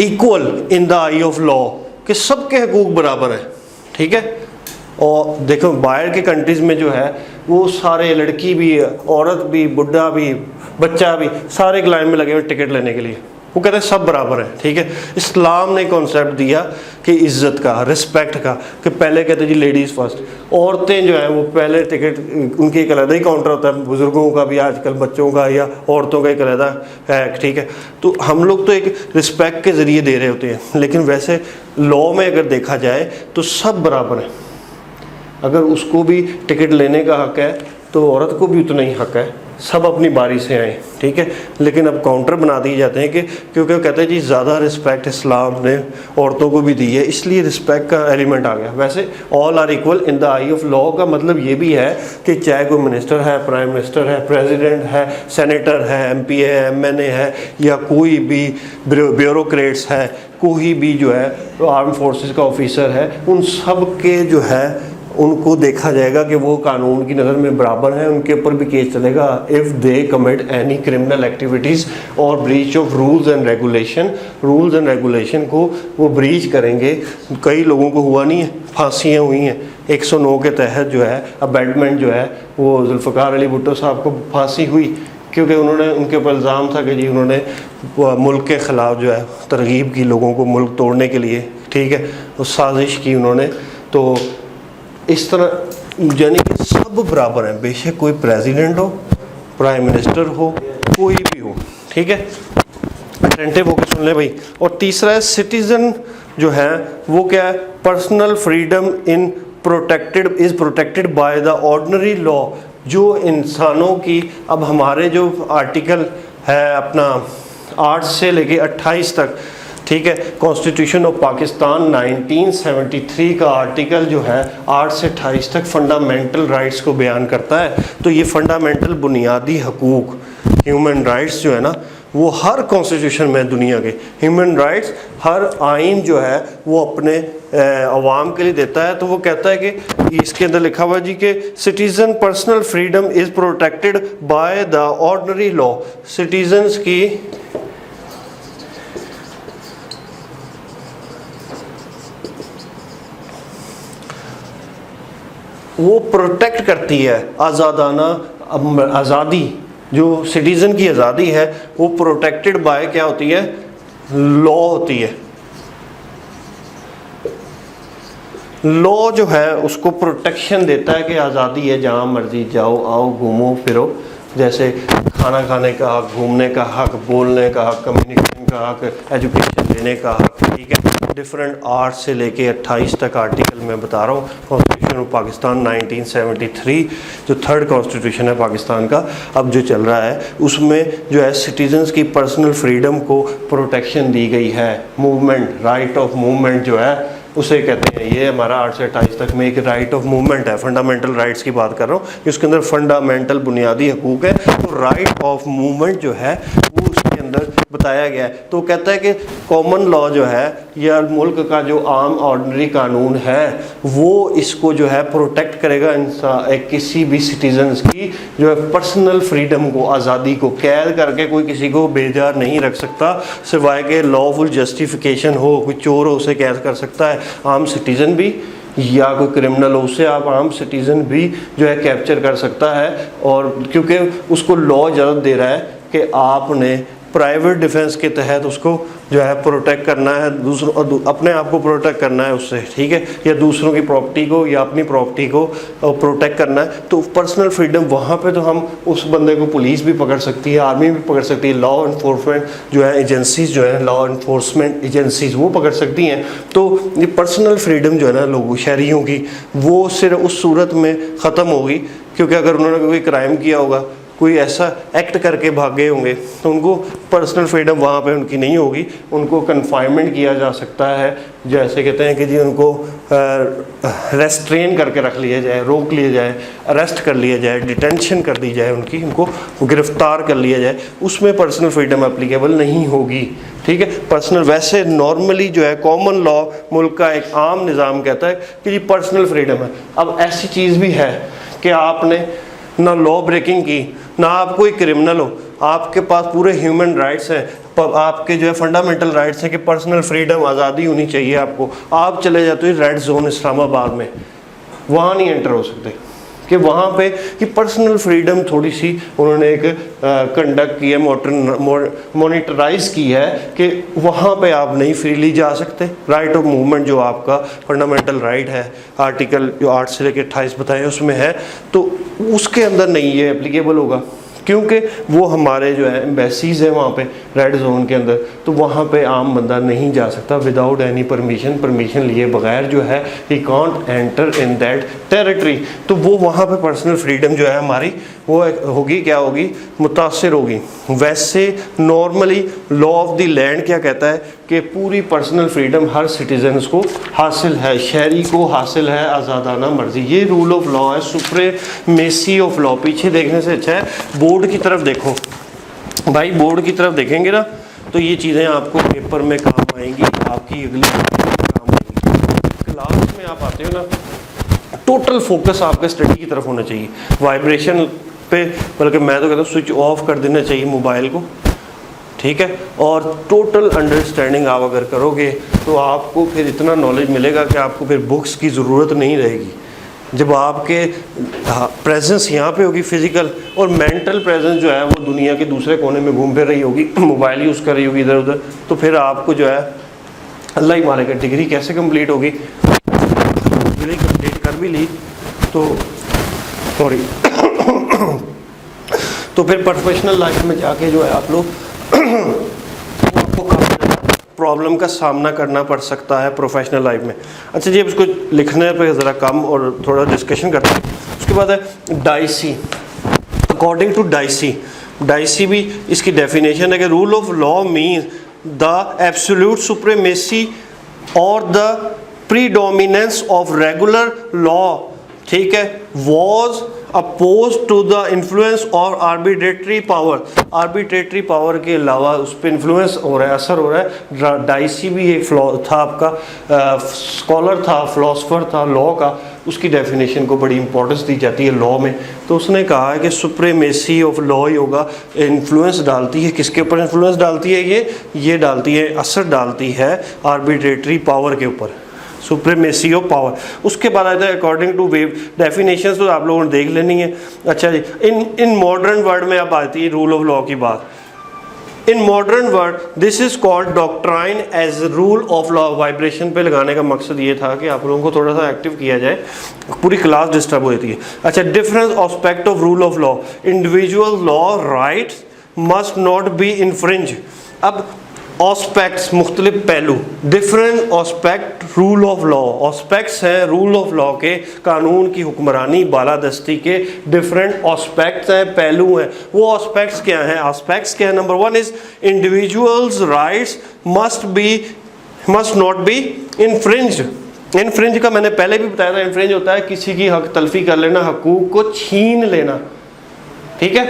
equal in the eye of law, कि सबके हकूक़ बराबर हैं, ठीक है। और देखो बाहर के कंट्रीज़ में जो है वो सारे लड़की भी, औरत भी, बुढ़ा भी, बच्चा भी, सारे लाइन में लगे हुए टिकट लेने के लिए, वो कहते हैं सब बराबर है, ठीक है। इस्लाम ने कॉन्सेप्ट दिया कि इज़्ज़त का, रिस्पेक्ट का, कि पहले कहते जी लेडीज़ फर्स्ट, औरतें जो हैं वो पहले टिकट, उनकी एक अलग ही काउंटर होता है, बुज़ुर्गों का भी आजकल, बच्चों का या औरतों का एक अलग है, ठीक है। तो हम लोग तो एक रिस्पेक्ट के ज़रिए दे रहे होते हैं, लेकिन वैसे लॉ में अगर देखा जाए तो सब बराबर है। अगर उसको भी टिकट लेने का हक़ है तो औरत को भी उतना ही हक़ है, सब अपनी बारी से आए, ठीक है। लेकिन अब काउंटर बना दिए जाते हैं कि क्योंकि वो कहते हैं जी ज़्यादा रिस्पेक्ट इस्लाम ने औरतों को भी दी है, इसलिए रिस्पेक्ट का एलिमेंट आ गया। वैसे all are equal in the eye of law का मतलब ये भी है कि चाहे कोई मिनिस्टर है, प्राइम मिनिस्टर है, प्रेसिडेंट है, सेनेटर है, MP है, MNA है, या कोई भी ब्यूरोक्रेट्स है, कोई भी जो है आर्म फोर्सेस का ऑफिसर है, उन सब के जो है उनको देखा जाएगा कि वो कानून की नज़र में बराबर हैं, उनके ऊपर भी केस चलेगा if they commit any criminal activities और breach of rules and regulation को वो ब्रीच करेंगे। कई लोगों को हुआ नहीं है, फांसियाँ हुई हैं 109 के तहत जो है अबेटमेंट जो है वो जुल्फ़िकार अली भुट्टो साहब को फांसी हुई क्योंकि उन्होंने, उनके ऊपर इल्ज़ाम था कि जी उन्होंने मुल्क के ख़िलाफ़ जो है तरगीब की लोगों को मुल्क तोड़ने के लिए, ठीक है, उस साजिश की उन्होंने। तो इस तरह यानी कि सब बराबर हैं, बेशक कोई प्रेसिडेंट हो, प्राइम मिनिस्टर हो, कोई भी हो, ठीक है। अटेंटिव होकर सुन ले भाई। और तीसरा है सिटीज़न जो है वो क्या है, personal freedom in is protected by the ordinary law. जो इंसानों की, अब हमारे जो आर्टिकल है अपना 8 से लेके 28 तक, ठीक है, कॉन्स्टिट्यूशन ऑफ पाकिस्तान 1973 का आर्टिकल जो है 8 से 28 तक फंडामेंटल राइट्स को बयान करता है। तो ये फंडामेंटल बुनियादी हकूक़, ह्यूमन राइट्स जो है ना, वो हर कॉन्स्टिट्यूशन में दुनिया के ह्यूमन राइट्स, हर आइन जो है वो अपने अवाम के लिए देता है। तो वो कहता है कि इसके अंदर लिखा हुआ जी कि citizen personal freedom is protected by the ordinary law. Citizens की वो प्रोटेक्ट करती है आज़ादाना आज़ादी, जो सिटीज़न की आज़ादी है वो प्रोटेक्टेड बाय क्या होती है, लॉ होती है। लॉ जो है उसको प्रोटेक्शन देता है कि आज़ादी है, जहाँ मर्जी जाओ आओ घूमो फिरो, जैसे खाना खाने का हक, घूमने का हक, बोलने का हक, कम्युनिकेशन का हक, एजुकेशन लेने का हक, ठीक है। डिफरेंट 8 से लेके 28 तक आर्टिकल मैं बता रहा हूँ। कॉन्स्टिट्यूशन ऑफ पाकिस्तान 1973 जो 3rd कॉन्स्टिट्यूशन है पाकिस्तान का अब जो चल रहा है, उसमें जो है सिटीजन्स की पर्सनल फ्रीडम को प्रोटेक्शन दी गई है। मूवमेंट, राइट ऑफ मूवमेंट जो है उसे कहते हैं, ये हमारा 8 से 28 तक में एक राइट ऑफ मूवमेंट है। फंडामेंटल राइट्स की बात कर रहा हूँ, इसके अंदर फंडामेंटल बुनियादी हकूक़ है। तो राइट ऑफ मूवमेंट जो है वो उसके अंदर बताया गया है। तो कहता है कि कॉमन लॉ जो है या मुल्क का जो आम ऑर्डिनरी कानून है वो इसको जो है प्रोटेक्ट करेगा किसी भी सिटीजन्स की जो है पर्सनल फ्रीडम को, आज़ादी को। कैद करके कोई किसी को बेजार नहीं रख सकता सिवाय के लॉफुल जस्टिफिकेशन हो। कोई चोर हो उसे कैद कर सकता है, आम सिटीज़न भी, या कोई क्रिमिनल हो उसे आप आम सिटीज़न भी जो है कैप्चर कर सकता है। और क्योंकि उसको लॉ इजाज़त दे रहा है कि आपने प्राइवेट डिफेंस के तहत उसको जो है प्रोटेक्ट करना है, दूसरों अपने आप को प्रोटेक्ट करना है उससे, ठीक है, या दूसरों की प्रॉपर्टी को या अपनी प्रॉपर्टी को प्रोटेक्ट करना है। तो पर्सनल फ्रीडम वहाँ पे तो हम उस बंदे को पुलिस भी पकड़ सकती है, आर्मी भी पकड़ सकती है, लॉ इन्फोर्समेंट जो है एजेंसीज जो है, लॉ इन्फोर्समेंट एजेंसीज वो पकड़ सकती हैं। तो ये पर्सनल फ्रीडम जो है ना लोगों शहरियों की, वो सिर्फ उस सूरत में ख़त्म होगी क्योंकि अगर उन्होंने कोई क्राइम किया होगा, कोई ऐसा एक्ट करके भागे होंगे, तो उनको पर्सनल फ्रीडम वहाँ पे उनकी नहीं होगी, उनको कन्फाइनमेंट किया जा सकता है। जैसे कहते हैं कि जी उनको रेस्ट्रेन करके रख लिया जाए, रोक लिया जाए, अरेस्ट कर लिया जाए, डिटेंशन कर दी जाए उनकी, उनको गिरफ्तार कर लिया जाए, उसमें पर्सनल फ्रीडम एप्लीकेबल नहीं होगी। ठीक है, पर्सनल वैसे नॉर्मली जो है कॉमन लॉ मुल्क का एक आम निज़ाम कहता है कि जी पर्सनल फ्रीडम है। अब ऐसी चीज़ भी है कि आपने ना लॉ ब्रेकिंग की, ना आप कोई क्रिमिनल हो, आपके पास पूरे ह्यूमन राइट्स हैं, आपके जो है फंडामेंटल राइट्स हैं कि पर्सनल फ्रीडम, आज़ादी होनी चाहिए आपको, आप चले जाते हो रेड जोन इस्लामाबाद में, वहाँ नहीं एंटर हो सकते कि वहाँ पे कि पर्सनल फ्रीडम थोड़ी सी उन्होंने एक कंडक्ट की है, मॉनिटराइज की है कि वहाँ पे आप नहीं फ्रीली जा सकते। राइट ऑफ मूवमेंट जो आपका फंडामेंटल राइट है, आर्टिकल जो 8 से लेकर 28 बताए उसमें है, तो उसके अंदर नहीं ये एप्लीकेबल होगा, क्योंकि वो हमारे जो है एम्बेसीज़ है वहाँ पे रेड जोन के अंदर, तो वहाँ पे आम बंदा नहीं जा सकता विदाउट एनी परमिशन लिए बगैर जो है he can't enter in that territory. तो वो वहाँ पे पर्सनल फ्रीडम जो है हमारी वो होगी, क्या होगी, मुतासिर होगी। वैसे normally law of the land क्या कहता है कि पूरी पर्सनल फ्रीडम हर सिटीजन्स को हासिल है, शहरी को हासिल है आज़ादाना मर्जी। ये रूल ऑफ लॉ है, सुप्रीमेसी ऑफ लॉ। पीछे देखने से अच्छा है बोर्ड की तरफ देखो भाई, बोर्ड की तरफ देखेंगे ना तो ये चीज़ें आपको पेपर में काम आएंगी, आपकी अगली काम आएंगी। क्लास में आप आते हो ना, टोटल फोकस आपका स्टडी की तरफ होना चाहिए, वाइब्रेशन पे, बल्कि मैं तो कहता हूँ स्विच ऑफ कर देना चाहिए मोबाइल को। ठीक है, और टोटल अंडरस्टैंडिंग आप अगर करोगे तो आपको फिर इतना नॉलेज मिलेगा कि आपको फिर बुक्स की ज़रूरत नहीं रहेगी। जब आपके प्रेजेंस यहाँ पे होगी फिजिकल, और मेंटल प्रेजेंस जो है वो दुनिया के दूसरे कोने में घूम फिर रही होगी, मोबाइल यूज़ कर रही होगी इधर उधर, तो फिर आपको जो है अल्लाह ही मारेगा डिग्री कैसे कंप्लीट होगी। डिग्री कंप्लीट कर भी ली तो सॉरी तो फिर प्रोफेशनल लाइफ में जाके जो है आप लोग आपको काफ़ी प्रॉब्लम का सामना करना पड़ सकता है प्रोफेशनल लाइफ में। अच्छा जी, अब इसको लिखने पे ज़रा कम और थोड़ा डिस्कशन करते हैं। उसके बाद है डाइसी। अकॉर्डिंग टू डाइसी भी इसकी डेफिनेशन है कि rule of law means the absolute supremacy और the predominance of regular law, ठीक है, was oppose to the influence और आर्बिट्रेटरी पावर। आर्बिट्रेटरी पावर के अलावा उस पर इन्फ्लुएंस हो रहा है, असर हो रहा है। डाइसी भी एक था आपका स्कॉलर था, फिलोसफर था लॉ का, उसकी डेफिनेशन को बड़ी इंपॉर्टेंस दी जाती है लॉ में। तो उसने कहा है कि सुप्रीमेसी ऑफ लॉ ही होगा, इन्फ्लुएंस डालती है, किसके ऊपर इन्फ्लुएंस डालती है, ये डालती है, असर डालती है आर्बिट्रेटरी पावर के ऊपर, सुप्रीमेसी ऑफ पावर। उसके बाद आता है अकॉर्डिंग टू वेव डेफिनेशंस, तो आप लोगों ने देख लेनी है। अच्छा जी, इन मॉडर्न वर्ड में अब आती है रूल ऑफ लॉ की बात। In modern word this is called doctrine as rule of law. Vibration पे लगाने का मकसद ये था कि आप लोगों को थोड़ा सा एक्टिव किया जाए, पूरी क्लास डिस्टर्ब हो जाती है। अच्छा, different aspect of rule of law, individual law rights must not be infringe. अब ऑस्पेक्ट्स मुख्तलिफ पहलू, different aspect rule of law, aspects हैं रूल ऑफ लॉ के, कानून की हुक्मरानी बालादस्ती के डिफरेंट ऑस्पेक्ट्स हैं, पहलू हैं। वो ऑस्पेक्ट्स क्या हैं? ऑस्पेक्ट्स क्या है? Number 1 is individuals rights must not be infringe. Infringe का मैंने पहले भी बताया था, इन्फ्रिंज होता है किसी की हक तलफी कर लेना, हकूक को छीन लेना। ठीक है,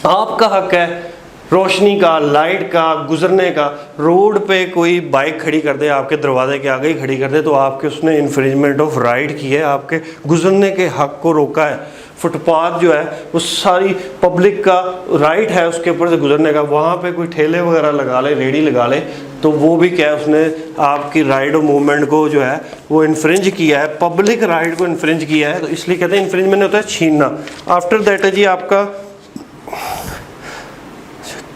आपका हक है रोशनी का, लाइट का, गुजरने का। रोड पे कोई बाइक खड़ी कर दे, आपके दरवाजे के आगे ही खड़ी कर दे, तो आपके उसने इन्फ्रिंजमेंट ऑफ राइट की है, आपके गुजरने के हक को रोका है। फुटपाथ जो है वो सारी पब्लिक का राइट है उसके ऊपर से गुजरने का। वहाँ पे कोई ठेले वगैरह लगा ले, रेडी लगा ले, तो वो भी क्या है, उसने आपकी राइट ऑफ मूवमेंट को जो है वो इन्फ्रिंज किया है, पब्लिक राइट को इन्फ्रिंज किया है। तो इसलिए कहते हैं इन्फ्रिंजमेंट होता है छीनना। आफ्टर दैट है जी आपका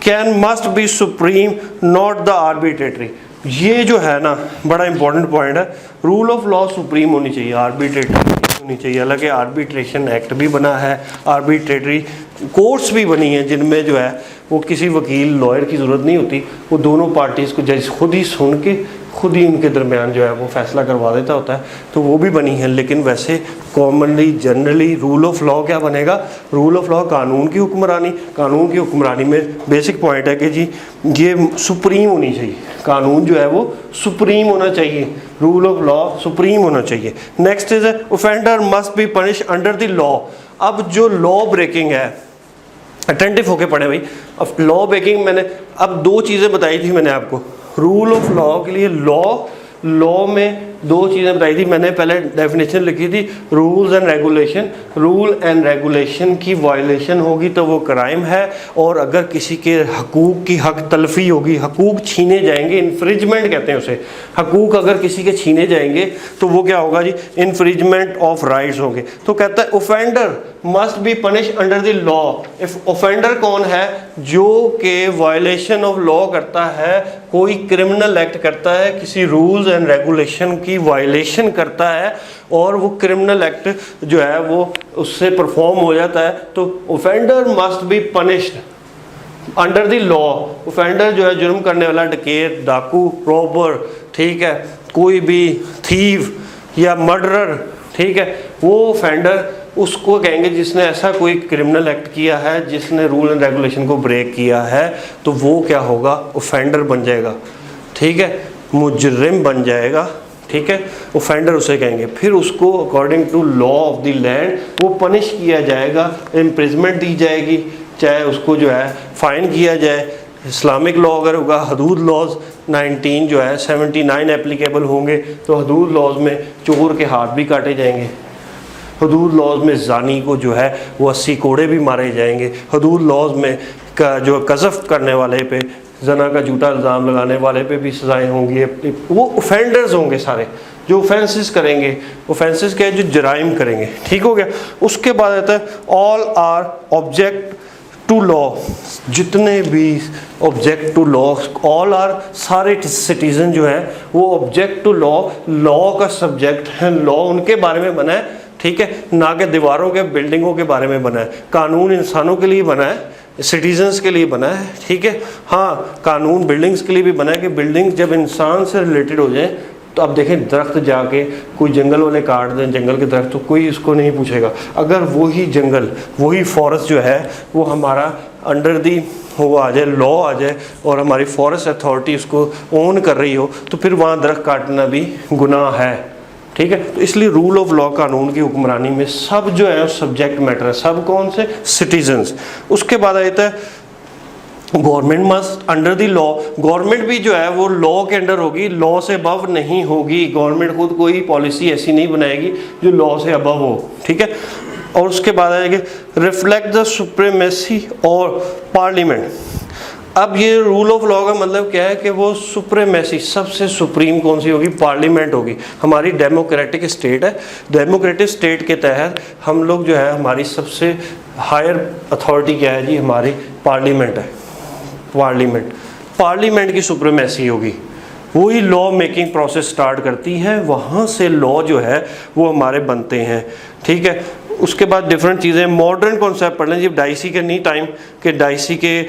can must be supreme not the arbitrary. ये जो है ना बड़ा इंपॉर्टेंट पॉइंट है, रूल ऑफ लॉ सुप्रीम होनी चाहिए, आर्बिट्रेटरी होनी चाहिए। हालांकि आर्बिट्रेशन एक्ट भी बना है, आर्बिट्रेटरी कोर्ट्स भी बनी हैं जिनमें जो है वो किसी वकील लॉयर की ज़रूरत नहीं होती, वो दोनों पार्टीज़ को जज खुद ही सुन के खुद ही उनके दरमियान जो है वो फैसला करवा देता होता है, तो वो भी बनी है। लेकिन वैसे commonly generally rule of law क्या बनेगा? रूल ऑफ लॉ कानून की हुक्मरानी। कानून की हुक्मरानी में बेसिक पॉइंट है कि जी ये सुप्रीम होनी चाहिए, कानून जो है वो सुप्रीम होना चाहिए, रूल ऑफ लॉ सुप्रीम होना चाहिए। Next is offender must be punish under the law. अब जो लॉ ब्रेकिंग है, अटेंटिव होके पढ़े भाई। अब लॉ ब्रेकिंग मैंने अब दो चीज़ें बताई थी मैंने आपको रूल ऑफ लॉ के लिए। लॉ में दो चीज़ें बताई थी मैंने, पहले डेफिनेशन लिखी थी rules and regulation. Rule and regulation की वायलेशन होगी तो वो क्राइम है, और अगर किसी के हकूक़ की हक तलफी होगी, हकूक़ छीने जाएंगे, इन्फ्रिजमेंट कहते हैं उसे, हकूक़ अगर किसी के छीने जाएंगे तो वो क्या होगा जी? इन्फ्रिजमेंट ऑफ राइट्स होंगे। तो कहता है offender must be punish under the law. If offender कौन है? जो के वायलेशन ऑफ लॉ करता है, कोई क्रिमिनल एक्ट करता है, किसी रूल्स एंड रेगुलेशन की वायलेशन करता है और वो क्रिमिनल एक्ट जो है वो उससे परफॉर्म हो जाता है, तो offender must be punished under the law. Offender जो है जुर्म करने वाला, डकैत, डाकू, रॉबर, ठीक है, कोई भी थीव या मर्डरर, ठीक है, वो ऑफेंडर उसको कहेंगे जिसने ऐसा कोई क्रिमिनल एक्ट किया है, जिसने रूल एंड रेगुलेशन को ब्रेक किया है, तो वो क्या होगा? ऑफेंडर बन जाएगा, ठीक है, मुजरिम बन जाएगा, ठीक है, ऑफेंडर उसे कहेंगे। फिर उसको according to law of the land वो पनिश किया जाएगा, इम्प्रिजमेंट दी जाएगी, चाहे उसको जो है फाइन किया जाए। इस्लामिक लॉ अगर होगा, हदूद लॉज 19 जो है 79 एप्लीकेबल होंगे, तो हदूद लॉज में चोर के हाथ भी काटे जाएंगे, हदूद लॉज में जानी को जो है वो 80 कोड़े भी मारे जाएंगे, हदूद लॉज में का जो कज़फ़ करने वाले पे, जना का झूठा इल्ज़ाम लगाने वाले पे भी सज़ाएँ होंगी। वो ऑफेंडर्स होंगे सारे जो ऑफेंसेस करेंगे। ऑफेंसेस क्या है? जो जराइम करेंगे, ठीक हो गया। उसके बाद आता है all are object to law. जितने भी object to law, all are सारे सिटीजन जो है वो ऑब्जेक्ट टू लॉ, लॉ का सब्जेक्ट है, लॉ उनके बारे में बना है, ठीक है, ना कि दीवारों के बिल्डिंगों के बारे में बना है। कानून इंसानों के लिए बना है, सिटीजन्स के लिए बना है, ठीक है। हाँ, कानून बिल्डिंग्स के लिए भी बना है कि बिल्डिंग्स जब इंसान से रिलेटेड हो जाए, तो अब देखें दरख्त जाके कोई जंगल वाले काट दें जंगल के दरख्त, तो कोई इसको नहीं पूछेगा। अगर वही जंगल, वही फॉरेस्ट जो है वो हमारा अंडर दी वो आ जाए, लॉ आ जाए, और हमारी फॉरेस्ट अथॉरिटी उसको ओन कर रही हो, तो फिर वहाँ दरख्त काटना भी गुनाह है, ठीक है। तो इसलिए रूल ऑफ लॉ, कानून की हुक्मरानी में सब जो है सब्जेक्ट मैटर है। सब कौन से? सिटीजन्स। उसके बाद आता है government must under the law. Government भी जो है वो लॉ के अंडर होगी, लॉ से अबव नहीं होगी। गवर्नमेंट खुद कोई पॉलिसी ऐसी नहीं बनाएगी जो लॉ से अबव हो, ठीक है। और उसके बाद आएगा रिफ्लेक्ट द सुप्रीमेसी और पार्लियामेंट। अब ये रूल ऑफ लॉ का मतलब क्या है कि वो सुप्रीमेसी, सबसे सुप्रीम कौन सी होगी? पार्लियामेंट होगी। हमारी डेमोक्रेटिक स्टेट है, डेमोक्रेटिक स्टेट के तहत हम लोग जो है हमारी सबसे हायर अथॉरिटी क्या है जी? हमारी पार्लियामेंट है। पार्लियामेंट की सुप्रीमेसी होगी, वही लॉ मेकिंग प्रोसेस स्टार्ट करती है, वहाँ से लॉ जो है वो हमारे बनते हैं, ठीक है। उसके बाद डिफरेंट चीज़ें, मॉडर्न कॉन्सेप्ट पढ़ लें जब डाइसी के नहीं टाइम के डाइसी के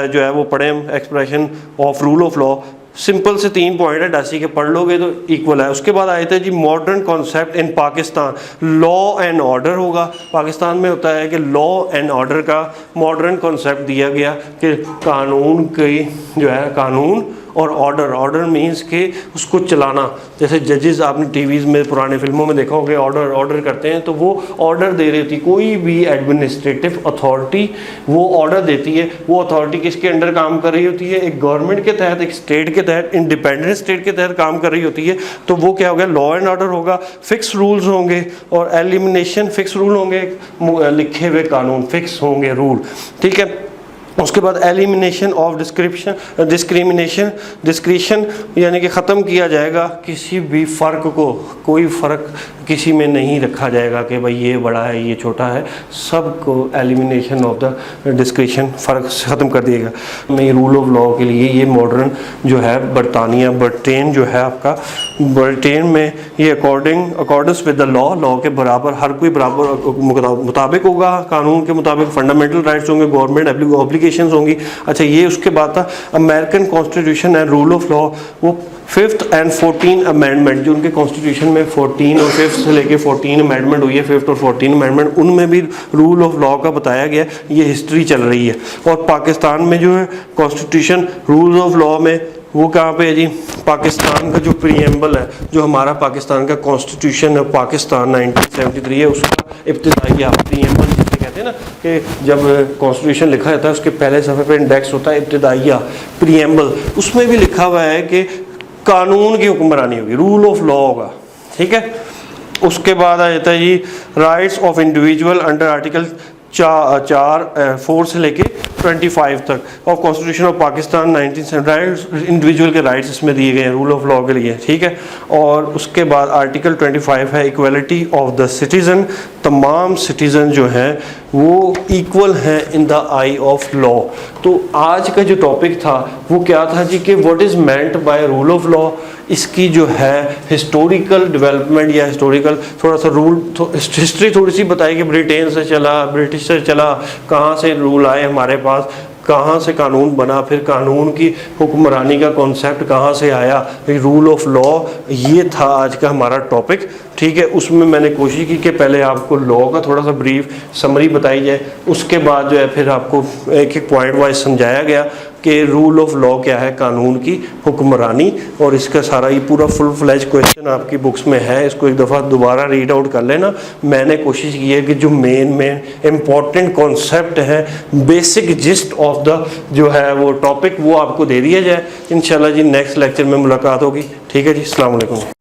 जो है वो पढ़ें, expression of rule of law. Simple से 3 पॉइंट है, डाइसी के पढ़ लोगे तो इक्वल है। उसके बाद आए थे जी modern concept in Pakistan, law and order होगा। पाकिस्तान में होता है कि लॉ एंड ऑर्डर का मॉडर्न कॉन्सेप्ट दिया गया कि कानून की जो है, कानून और ऑर्डर मींस के उसको चलाना। जैसे जजेस आपने टीवीज़ में पुराने फिल्मों में देखा होगा, ऑर्डर करते हैं, तो वो ऑर्डर दे रही होती है। कोई भी एडमिनिस्ट्रेटिव अथॉरिटी वो ऑर्डर देती है, वो अथॉरिटी किसके अंडर काम कर रही होती है? एक गवर्नमेंट के तहत, एक स्टेट के तहत, इंडिपेंडेंट स्टेट के तहत काम कर रही होती है। तो वो क्या हो गया? लॉ एंड ऑर्डर होगा, फिक्स रूल्स होंगे, और एलिमिनेशन फिक्स रूल होंगे, लिखे हुए कानून फिक्स होंगे रूल, ठीक है। उसके बाद एलिमिनेशन ऑफ डिस्क्रिमिनेशन यानी कि ख़त्म किया जाएगा किसी भी फ़र्क को, कोई फ़र्क किसी में नहीं रखा जाएगा कि भाई ये बड़ा है ये छोटा है, सबको एलिमिनेशन ऑफ द डिस्क्रिशन, फ़र्क ख़त्म कर दिएगा। मैं रूल ऑफ लॉ के लिए ये मॉडर्न जो है ब्रिटेन जो है आपका, ब्रिटेन में ये अकॉर्डेंस विद द लॉ के बराबर, हर कोई बराबर मुताबिक होगा, कानून के मुताबिक फंडामेंटल राइट्स होंगे, गवर्नमेंट ऑब्लिगेशंस होंगी। अच्छा, ये उसके बाद था American constitution and rule of law, वो 5th एंड 14 अमेंडमेंट जो उनके कॉन्स्टिट्यूशन में 14 और 5th से लेके 14 अमेंडमेंट हुई है, 5th और 14 अमेंडमेंट, उनमें भी रूल ऑफ लॉ का बताया गया। ये हिस्ट्री चल रही है। और पाकिस्तान में जो है कॉन्स्टिट्यूशन रूल्स ऑफ लॉ में वो कहाँ पे है जी, पाकिस्तान का जो प्रीएम्बल है, जो हमारा पाकिस्तान का कॉन्स्टिट्यूशन है पाकिस्तान 1973 है, उसका इब्तिदाई प्रीएम्बल जिसे कहते हैं ना, कि जब कॉन्स्टिट्यूशन लिखा जाता है उसके पहले सफ़े पे इंडेक्स होता है इब्तिदाइया प्रीएम्बल, उसमें भी लिखा हुआ है कि कानून की हुक्मरानी होगी, रूल ऑफ लॉ होगा। ठीक है, उसके बाद आ जाता है जी rights of individual under article 4 से लेके 25 तक of constitution of Pakistan 1970, individual के राइट्स इसमें दिए गए हैं रूल ऑफ लॉ के लिए। ठीक है, और उसके बाद आर्टिकल 25 है इक्वलिटी ऑफ द सिटीज़न, तमाम सिटीज़न जो हैं वो इक्वल हैं इन द आई ऑफ लॉ। तो आज का जो टॉपिक था वो क्या था जी, कि what is meant by rule of law, इसकी जो है हिस्टोरिकल डेवलपमेंट या हिस्टोरिकल थोड़ा सा रूल हिस्ट्री थोड़ी सी बताई कि ब्रिटेन से चला, ब्रिटिश से चला, कहाँ से रूल आए हमारे पास, कहाँ से कानून बना, फिर कानून की हुक्मरानी का कॉन्सेप्ट कहाँ से आया, रूल ऑफ लॉ, ये था आज का हमारा टॉपिक। ठीक है, उसमें मैंने कोशिश की कि पहले आपको लॉ का थोड़ा सा ब्रीफ समरी बताई जाए, उसके बाद जो है फिर आपको एक एक पॉइंट वाइज समझाया गया कि रूल ऑफ लॉ क्या है, कानून की हुक्मरानी। और इसका सारा ये पूरा फुल फ्लैज क्वेश्चन आपकी बुक्स में है, इसको एक दफ़ा दोबारा रीड आउट कर लेना। मैंने कोशिश की है कि जो मेन इम्पॉर्टेंट कॉन्सेप्ट है, बेसिक जिस्ट ऑफ द जो है वो टॉपिक, वो आपको दे दिया जाए। इंशाल्लाह जी नेक्स्ट लेक्चर में मुलाकात होगी। ठीक है जी, अस्सलाम वालेकुम।